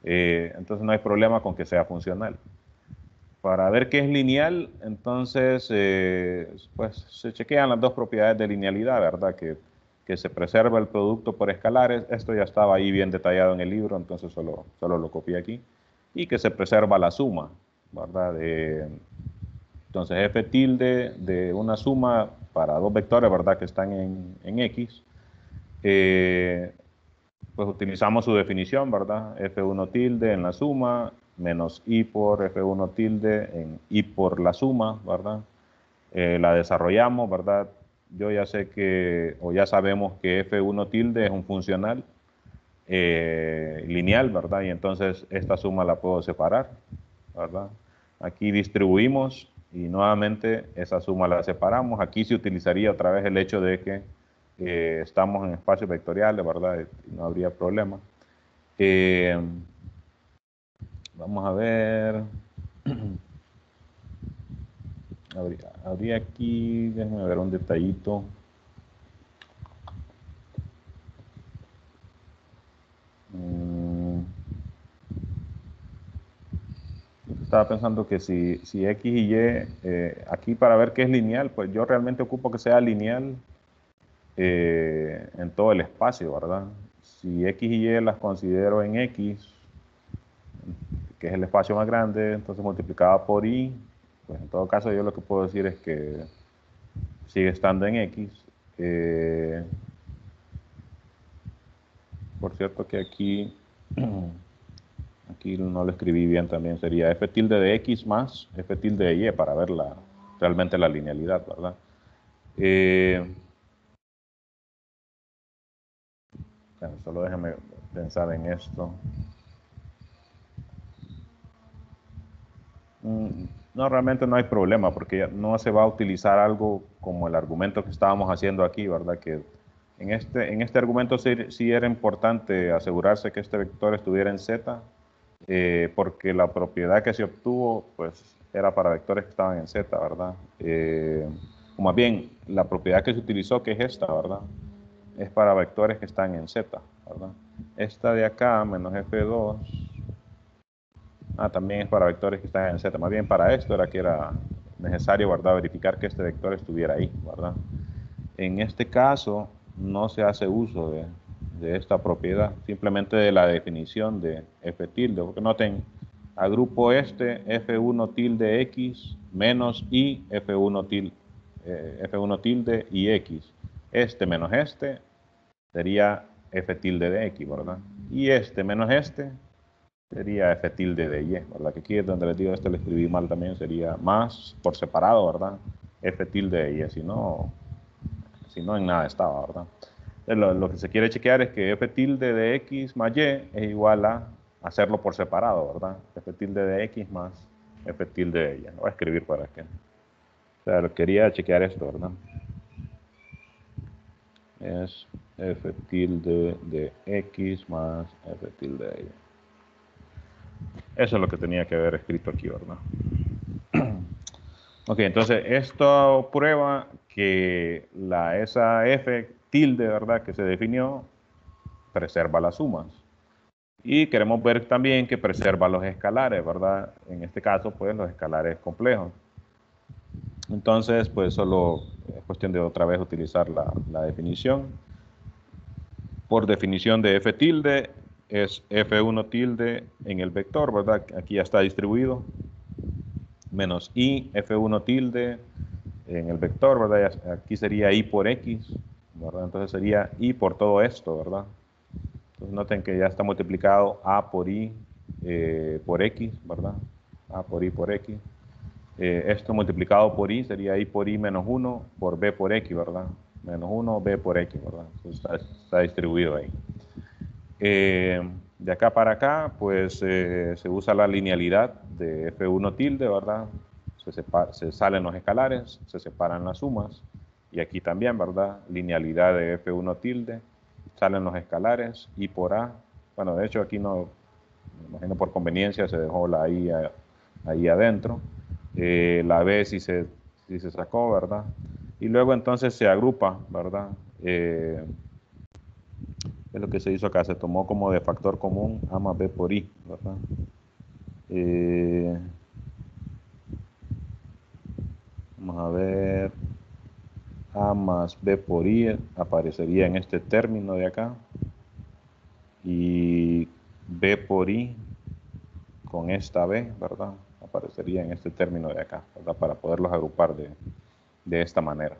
Entonces no hay problema con que sea funcional. Para ver qué es lineal, entonces, pues se chequean las dos propiedades de linealidad, ¿verdad? Que se preserva el producto por escalares. Esto ya estaba ahí bien detallado en el libro, entonces solo lo copié aquí. Y que se preserva la suma, ¿verdad? Entonces, f tilde de una suma para dos vectores, ¿verdad? Que están en X. Pues utilizamos su definición, ¿verdad? F1 tilde en la suma menos I por F1 tilde en I por la suma, ¿verdad? La desarrollamos, ¿verdad? Yo ya sé que, o ya sabemos que F1 tilde es un funcional lineal, ¿verdad? Y entonces esta suma la puedo separar, ¿verdad? Aquí distribuimos y nuevamente esa suma la separamos. Aquí se utilizaría otra vez el hecho de que estamos en espacios vectoriales, ¿verdad? Y no habría problema. Vamos a ver. Habría aquí, déjenme ver un detallito. Estaba pensando que si X y Y, aquí para ver qué es lineal, pues yo realmente ocupo que sea lineal en todo el espacio, ¿verdad? Si X y Y las considero en X, que es el espacio más grande, entonces multiplicada por Y, pues en todo caso yo lo que puedo decir es que sigue estando en X. Por cierto que aquí no lo escribí bien también, sería f tilde de X más f tilde de Y para ver realmente la linealidad, ¿verdad? Bueno, solo déjame pensar en esto. No, realmente no hay problema porque no se va a utilizar algo como el argumento que estábamos haciendo aquí, ¿verdad? Que en este argumento sí era importante asegurarse que este vector estuviera en Z, porque la propiedad que se obtuvo, pues, era para vectores que estaban en Z, ¿verdad? O más bien, la propiedad que se utilizó, que es esta, ¿verdad? Es para vectores que están en Z, ¿verdad? Esta de acá, menos F2, también es para vectores que están en Z. Más bien para esto era que era necesario, ¿verdad? Verificar que este vector estuviera ahí, ¿verdad? En este caso, no se hace uso de esta propiedad, simplemente de la definición de f tilde, porque noten, agrupo este f1 tilde x menos y f1 tilde y x. Este menos este sería f tilde de x, ¿verdad? Y este menos este sería f tilde de y, ¿verdad? Que aquí es donde les digo, este lo escribí mal también, sería más por separado, ¿verdad? F tilde de y, si no en nada estaba, ¿verdad? Lo que se quiere chequear es que f tilde de x más y es igual a hacerlo por separado, ¿verdad? F tilde de x más f tilde de y. Lo voy a escribir para que. O sea, quería chequear esto, ¿verdad? Es f tilde de x más f tilde de y. Eso es lo que tenía que haber escrito aquí, ¿verdad? Ok, entonces esto prueba que esa f tilde, ¿verdad? Que se definió, preserva las sumas. Y queremos ver también que preserva los escalares, ¿verdad? En este caso, pues los escalares complejos. Entonces, pues solo es cuestión de otra vez utilizar la definición. Por definición de f tilde es f1 tilde en el vector, ¿verdad? Aquí ya está distribuido. Menos i f1 tilde en el vector, ¿verdad? Aquí sería i por x, ¿verdad? Entonces sería i por todo esto, ¿verdad? Entonces noten que ya está multiplicado a por i por x, ¿verdad? A por i por x. Esto multiplicado por i sería i por i menos 1 por b por x, ¿verdad? Menos 1 b por x, ¿verdad? Entonces está distribuido ahí. De acá para acá, pues se usa la linealidad de F1 tilde, ¿verdad? Se salen los escalares, se separan las sumas. Y aquí también, ¿verdad? Linealidad de F1 tilde, salen los escalares y por A, bueno, de hecho aquí no, me imagino por conveniencia se dejó la I ahí adentro. La B sí se sacó, ¿verdad? Y luego entonces se agrupa, ¿verdad? Es lo que se hizo acá, se tomó como de factor común A más B por I, ¿verdad? Vamos a ver, A más B por I aparecería en este término de acá, y B por I con esta B, ¿verdad? Aparecería en este término de acá, ¿verdad? Para poderlos agrupar de esta manera.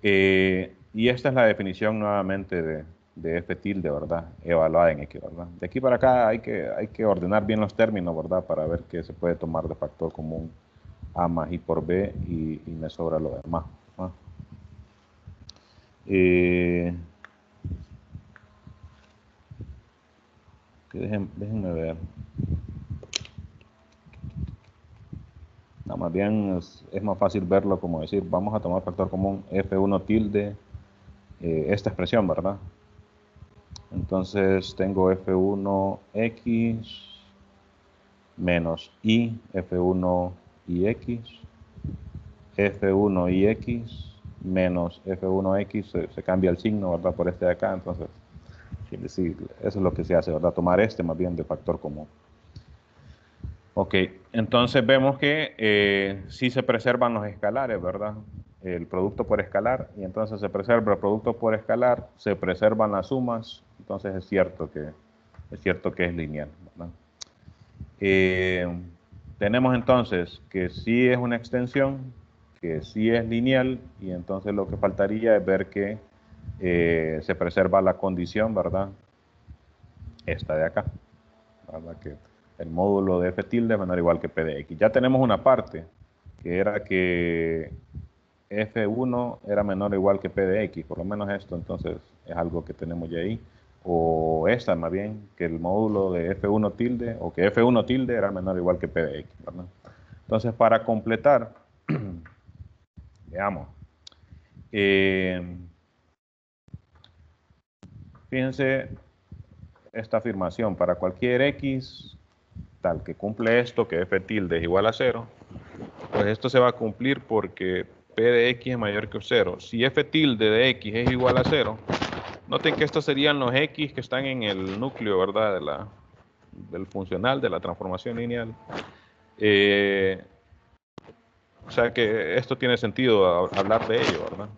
Y esta es la definición nuevamente de F tilde, ¿verdad? Evaluada en X, ¿verdad? De aquí para acá hay que ordenar bien los términos, ¿verdad? Para ver qué se puede tomar de factor común A más I por B y me sobra lo demás, ¿no? Déjenme ver. No, más bien es más fácil verlo como decir, vamos a tomar factor común F1 tilde, esta expresión, ¿verdad? Entonces tengo F1X menos I, F1IX, F1IX menos F1X, se cambia el signo, ¿verdad? Por este de acá, entonces, sí, eso es lo que se hace, ¿verdad? Tomar este más bien de factor común. Ok, entonces vemos que sí se preservan los escalares, ¿verdad? El producto por escalar, y entonces se preserva el producto por escalar, se preservan las sumas, entonces es cierto que es lineal, ¿verdad? Tenemos entonces que sí es una extensión, que sí es lineal, y entonces lo que faltaría es ver que se preserva la condición, ¿verdad? Esta de acá, ¿verdad? Que el módulo de F tilde es menor o igual que P de X. Ya tenemos una parte, que era que F1 era menor o igual que P de X, por lo menos esto entonces es algo que tenemos ya ahí. O esta más bien, que el módulo de F1 tilde, o que F1 tilde era menor o igual que P de X, ¿verdad? Entonces, para completar, veamos. Fíjense esta afirmación, para cualquier X tal que cumple esto, que F tilde es igual a 0, pues esto se va a cumplir porque P de X es mayor que 0. Si F tilde de X es igual a 0, noten que estos serían los X que están en el núcleo, ¿verdad? Del funcional, de la transformación lineal. O sea que esto tiene sentido hablar de ello, ¿verdad?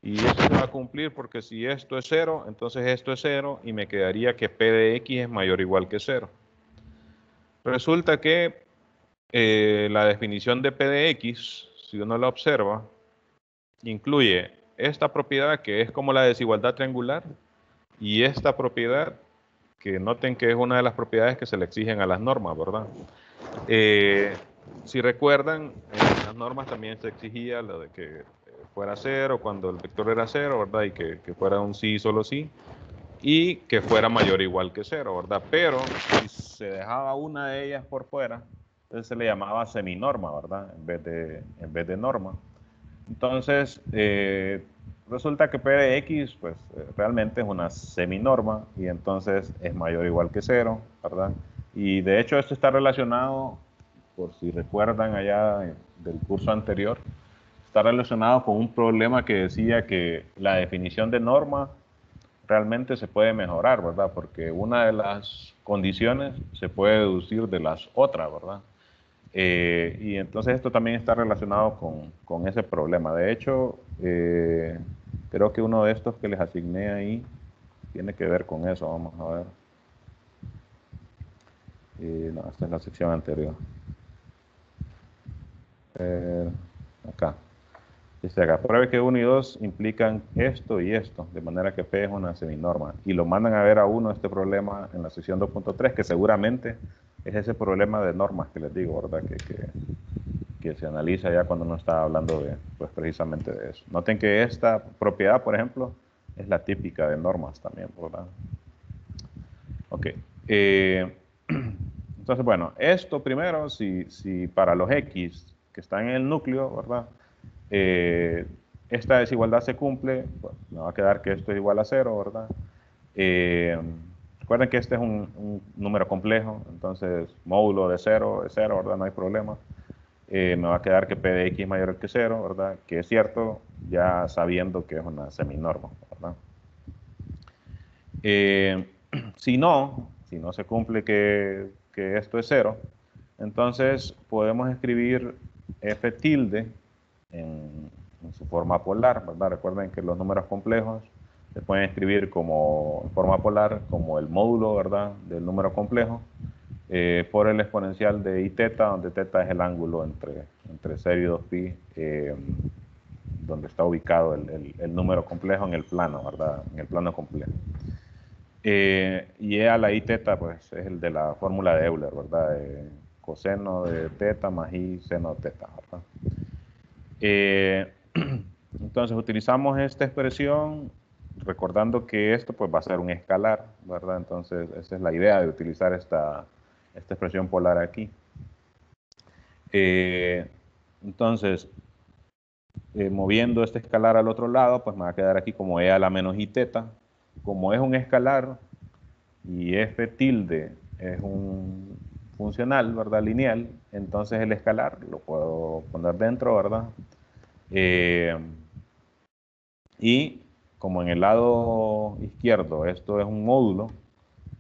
Y esto se va a cumplir porque si esto es 0, entonces esto es 0 y me quedaría que P de X es mayor o igual que 0. Resulta que la definición de P de X, si uno la observa, incluye esta propiedad que es como la desigualdad triangular y esta propiedad que noten que es una de las propiedades que se le exigen a las normas, ¿verdad? Si recuerdan, en las normas también se exigía lo de que fuera 0 cuando el vector era 0, ¿verdad? Y que fuera un sí, solo sí, y que fuera mayor o igual que 0, ¿verdad? Pero si se dejaba una de ellas por fuera, entonces se le llamaba seminorma, ¿verdad? En vez de norma. Entonces, resulta que P de X, pues realmente es una seminorma y entonces es mayor o igual que 0, ¿verdad? Y de hecho esto está relacionado, por si recuerdan allá del curso anterior, está relacionado con un problema que decía que la definición de norma realmente se puede mejorar, ¿verdad? Porque una de las condiciones se puede deducir de las otras, ¿verdad? Y entonces esto también está relacionado con ese problema. De hecho, creo que uno de estos que les asigné ahí tiene que ver con eso. Vamos a ver. No, esta es la sección anterior. Acá. Dice acá, pruebe que 1 y 2 implican esto y esto, de manera que P es una seminorma. Y lo mandan a ver a uno este problema en la sección 2.3, que seguramente es ese problema de normas que les digo, ¿verdad? Que se analiza ya cuando uno está hablando de, pues precisamente de eso. Noten que esta propiedad, por ejemplo, es la típica de normas también, ¿verdad? Ok. Entonces, bueno, esto primero, si para los X que están en el núcleo, ¿verdad? Esta desigualdad se cumple, pues, me va a quedar que esto es igual a 0, ¿verdad? Recuerden que este es un número complejo, entonces módulo de 0 es 0, ¿verdad? No hay problema. Me va a quedar que P de X es mayor que 0, ¿verdad? Que es cierto, ya sabiendo que es una seminorma, ¿verdad? Si no se cumple que esto es 0, entonces podemos escribir F tilde en su forma polar, ¿verdad? Recuerden que los números complejos se pueden escribir como en forma polar, como el módulo, ¿verdad?, del número complejo, por el exponencial de i teta, donde teta es el ángulo entre 0 y 2pi, donde está ubicado el número complejo en el plano, ¿verdad?, en el plano complejo. Y a la i teta, pues, es el de la fórmula de Euler, ¿verdad? Coseno de teta más i seno de teta, ¿verdad? Entonces utilizamos esta expresión recordando que esto pues va a ser un escalar, ¿verdad? Entonces esa es la idea de utilizar esta expresión polar aquí. Entonces, moviendo este escalar al otro lado, pues me va a quedar aquí como e a la menos i teta. Como es un escalar y f tilde es un funcional, ¿verdad?, lineal, entonces el escalar lo puedo poner dentro, ¿verdad? Y como en el lado izquierdo esto es un módulo,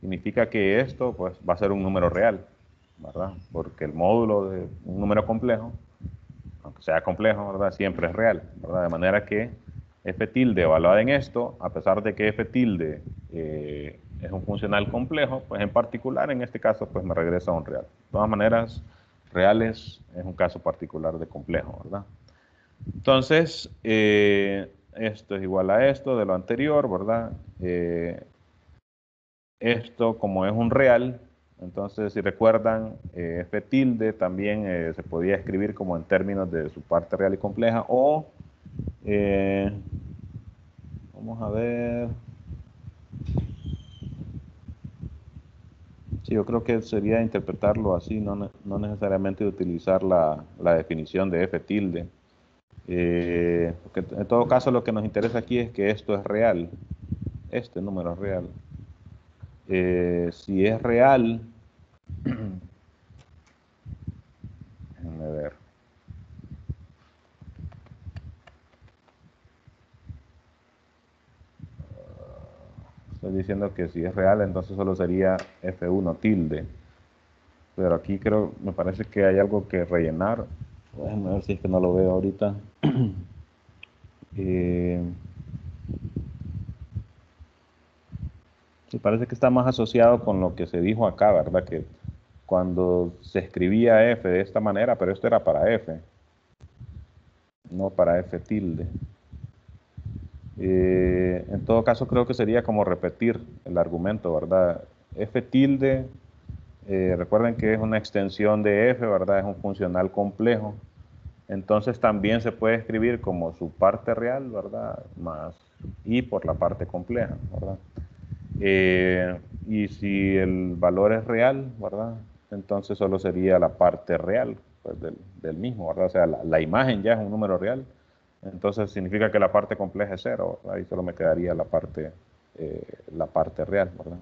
significa que esto pues va a ser un número real, ¿verdad? Porque el módulo de un número complejo, aunque sea complejo, ¿verdad?, siempre es real, ¿verdad? De manera que f tilde evaluada en esto, a pesar de que f tilde es un funcional complejo, pues en particular en este caso pues me regresa a un real. De todas maneras, reales es un caso particular de complejo, ¿verdad? Entonces, esto es igual a esto de lo anterior, ¿verdad? Esto, como es un real, entonces si recuerdan, f tilde también se podía escribir como en términos de su parte real y compleja, o, vamos a ver, sí, yo creo que sería interpretarlo así, no necesariamente utilizar la definición de f tilde. Porque en todo caso lo que nos interesa aquí es que esto es real, este número es real. Si es real, déjenme ver. Estoy diciendo que si es real, entonces solo sería F1 tilde. Pero aquí creo, me parece que hay algo que rellenar. Déjenme ver si es que no lo veo ahorita. Sí, parece que está más asociado con lo que se dijo acá, ¿verdad? Que cuando se escribía F de esta manera, pero esto era para F, no para F tilde. En todo caso, creo que sería como repetir el argumento, ¿verdad? F tilde, recuerden que es una extensión de F, ¿verdad? Es un funcional complejo. Entonces también se puede escribir como su parte real, ¿verdad? Más I por la parte compleja, ¿verdad? Y si el valor es real, ¿verdad? Entonces solo sería la parte real, pues, del mismo, ¿verdad? O sea, la imagen ya es un número real, entonces significa que la parte compleja es 0, ¿verdad? Ahí solo me quedaría la parte real, ¿verdad?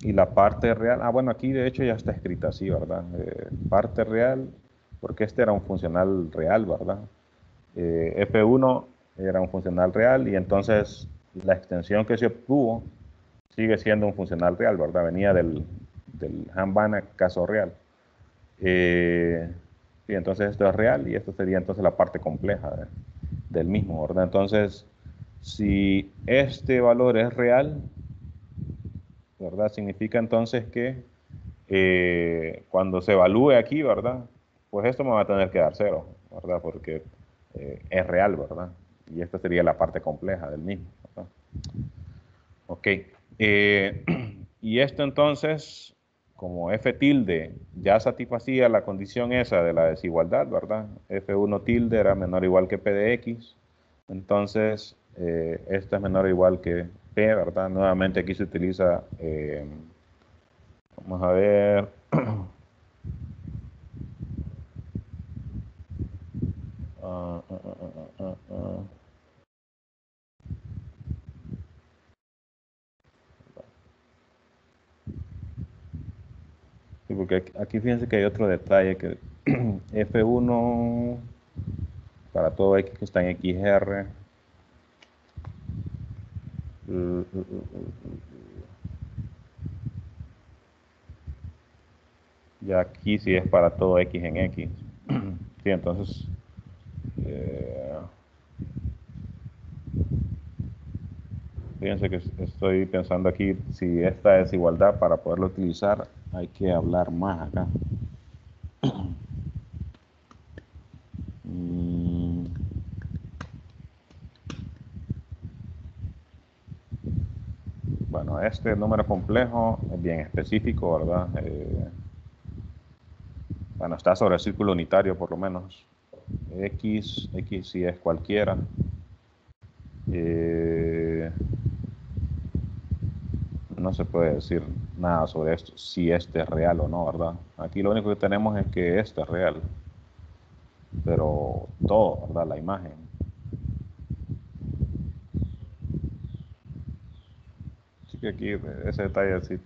Y la parte real, bueno, aquí de hecho ya está escrita así, ¿verdad? Parte real, porque este era un funcional real, ¿verdad? F1 era un funcional real y entonces la extensión que se obtuvo sigue siendo un funcional real, ¿verdad? Venía del Han-Banach caso real. Y entonces esto es real y esto sería entonces la parte compleja del mismo, ¿verdad? Entonces, si este valor es real, ¿verdad? Significa entonces que cuando se evalúe aquí, ¿verdad? Pues esto me va a tener que dar 0, ¿verdad? Porque es real, ¿verdad? Y esta sería la parte compleja del mismo, ¿verdad? Ok. Y esto entonces, como f tilde ya satisfacía la condición esa de la desigualdad, ¿verdad? F1 tilde era menor o igual que P de X. Entonces, Esta es menor o igual que P, ¿verdad? Nuevamente aquí se utiliza, vamos a ver, sí, porque aquí fíjense que hay otro detalle, que F1 para todo X que está en XR, ya aquí sí es para todo X en X. Sí, entonces, fíjense que estoy pensando aquí, si esta desigualdad para poderlo utilizar, hay que hablar más acá. Bueno, este número complejo es bien específico, ¿verdad? Bueno, está sobre el círculo unitario por lo menos. X sí es cualquiera. No se puede decir nada sobre esto, si este es real o no, ¿verdad? Aquí lo único que tenemos es que este es real. Pero todo, ¿verdad? La imagen. Así que aquí ese detalle sí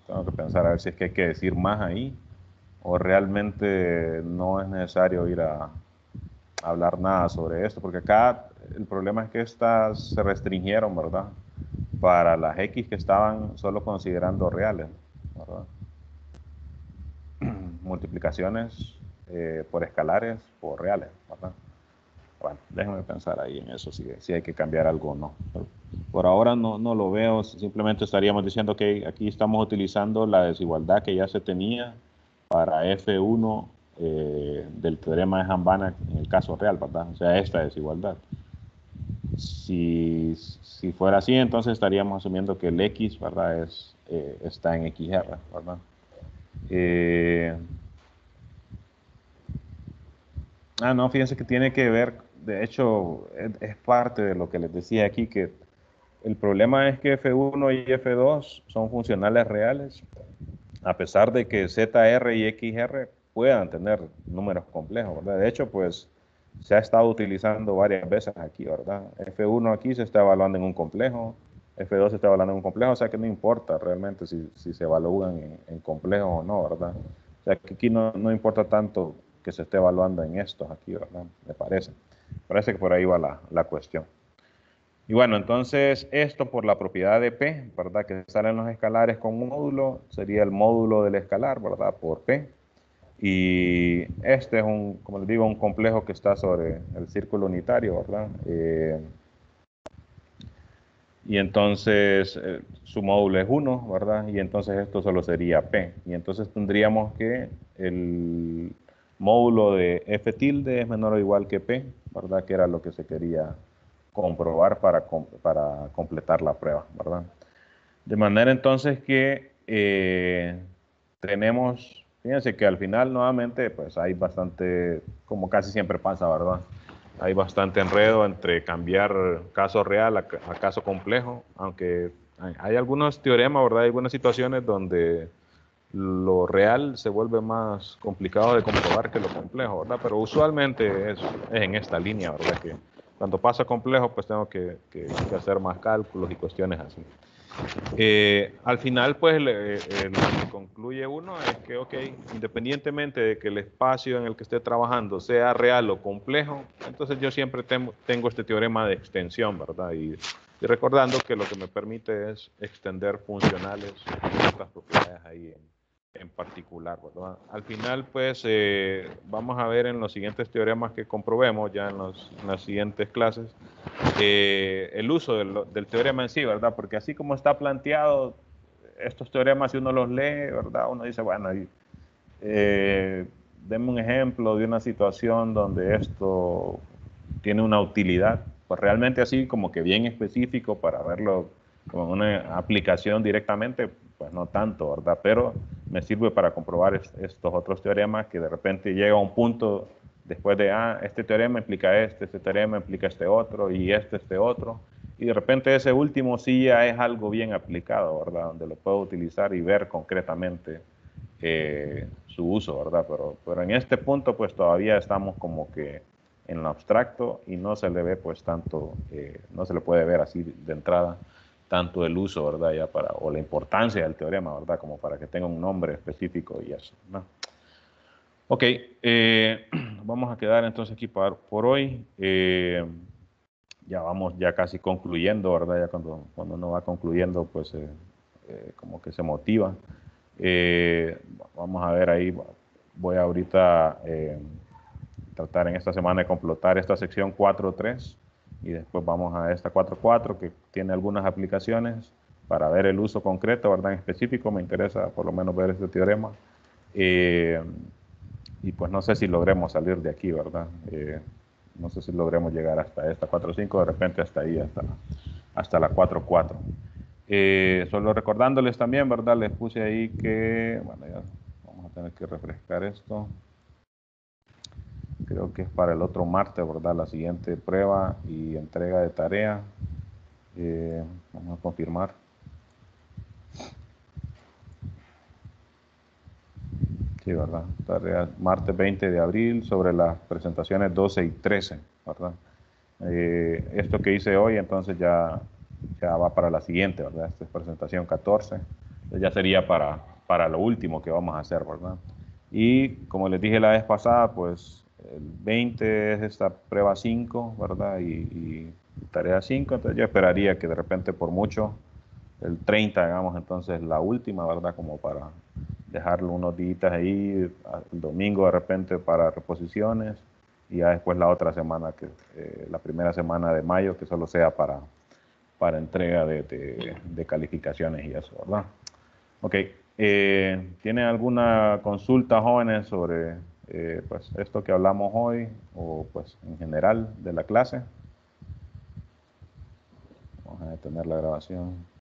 tengo que pensar a ver si es que hay que decir más ahí o realmente no es necesario ir a hablar nada sobre esto, porque acá el problema es que estas se restringieron, ¿verdad? Para las X que estaban solo considerando reales, ¿verdad? Multiplicaciones por escalares por reales, ¿verdad? Bueno, déjenme pensar ahí en eso, si hay que cambiar algo o no. Pero por ahora no lo veo, simplemente estaríamos diciendo que aquí estamos utilizando la desigualdad que ya se tenía para F1 del teorema de Hambana en el caso real, ¿verdad? O sea, esta desigualdad. Si fuera así, entonces estaríamos asumiendo que el X, ¿verdad? Está en XR, ¿verdad? No, fíjense que tiene que ver, de hecho, es parte de lo que les decía aquí, que el problema es que F1 y F2 son funcionales reales, a pesar de que ZR y XR puedan tener números complejos, ¿verdad? De hecho, pues se ha estado utilizando varias veces aquí, ¿verdad? F1 aquí se está evaluando en un complejo, F2 se está evaluando en un complejo, o sea que no importa realmente si se evalúan en complejos o no, ¿verdad? O sea que aquí no importa tanto que se esté evaluando en estos aquí, ¿verdad? Me parece. Parece que por ahí va la cuestión. Y bueno, entonces esto por la propiedad de P, ¿verdad? Que salen los escalares con un módulo, sería el módulo del escalar, ¿verdad? Por P. Y este es como les digo, un complejo que está sobre el círculo unitario, ¿verdad? Y entonces su módulo es 1, ¿verdad? Y entonces esto solo sería P. Y entonces tendríamos que el módulo de F tilde es menor o igual que P, ¿verdad? Que era lo que se quería comprobar para completar la prueba, ¿verdad? De manera entonces que tenemos, fíjense que al final nuevamente pues hay bastante, como casi siempre pasa, ¿verdad? Hay bastante enredo entre cambiar caso real a caso complejo, aunque hay algunos teoremas, ¿verdad? Hay algunas situaciones donde lo real se vuelve más complicado de comprobar que lo complejo, ¿verdad? Pero usualmente es en esta línea, ¿verdad? Que cuando pasa complejo, pues tengo que hacer más cálculos y cuestiones así. Al final, pues, lo que concluye uno es que, ok, independientemente de que el espacio en el que esté trabajando sea real o complejo, entonces yo siempre tengo este teorema de extensión, ¿verdad? Y recordando que lo que me permite es extender funcionales y otras propiedades ahí en particular, ¿verdad? Al final, pues, vamos a ver en los siguientes teoremas que comprobemos, ya en las siguientes clases, el uso del teorema en sí, ¿verdad? Porque así como está planteado, estos teoremas, si uno los lee, ¿verdad? Uno dice, bueno, deme un ejemplo de una situación donde esto tiene una utilidad, pues realmente así como que bien específico para verlo como una aplicación directamente, pues no tanto, ¿verdad? Pero me sirve para comprobar estos otros teoremas que de repente llega a un punto después de, este teorema implica este teorema implica este otro y este otro. y de repente ese último sí ya es algo bien aplicado, ¿verdad? Donde lo puedo utilizar y ver concretamente su uso, ¿verdad? Pero en este punto pues todavía estamos como que en lo abstracto y no se le ve pues tanto, no se le puede ver así de entrada tanto el uso, ¿verdad? Ya para, o la importancia del teorema, ¿verdad? Como para que tenga un nombre específico y eso, ¿no? Ok, vamos a quedar entonces aquí por hoy. Ya vamos ya casi concluyendo, ¿verdad? Ya cuando uno va concluyendo, pues como que se motiva. Vamos a ver ahí, voy ahorita tratar en esta semana de completar esta sección 4.3 y después vamos a esta 4.4 que tiene algunas aplicaciones para ver el uso concreto, ¿verdad? En específico me interesa por lo menos ver este teorema. Y pues no sé si logremos salir de aquí, ¿verdad? No sé si logremos llegar hasta esta 4.5, de repente hasta ahí, hasta la 4.4. Solo recordándoles también, ¿verdad? Les puse ahí que, bueno, ya vamos a tener que refrescar esto. Creo que es para el otro martes, ¿verdad? La siguiente prueba y entrega de tarea. Vamos a confirmar. Sí, ¿verdad? Tarea martes 20 de abril sobre las presentaciones 12 y 13, ¿verdad? Esto que hice hoy, entonces ya va para la siguiente, ¿verdad? Esta es presentación 14. Entonces ya sería para lo último que vamos a hacer, ¿verdad? Y como les dije la vez pasada, pues el 20 es esta prueba 5, ¿verdad? Y tarea 5, entonces yo esperaría que de repente por mucho el 30 hagamos entonces la última, ¿verdad? Como para dejarlo unos días ahí, el domingo de repente para reposiciones y ya después la otra semana, la primera semana de mayo, que solo sea para entrega de calificaciones y eso, ¿verdad? Ok, ¿tienen alguna consulta, jóvenes, sobre pues esto que hablamos hoy o pues en general de la clase? Vamos a detener la grabación.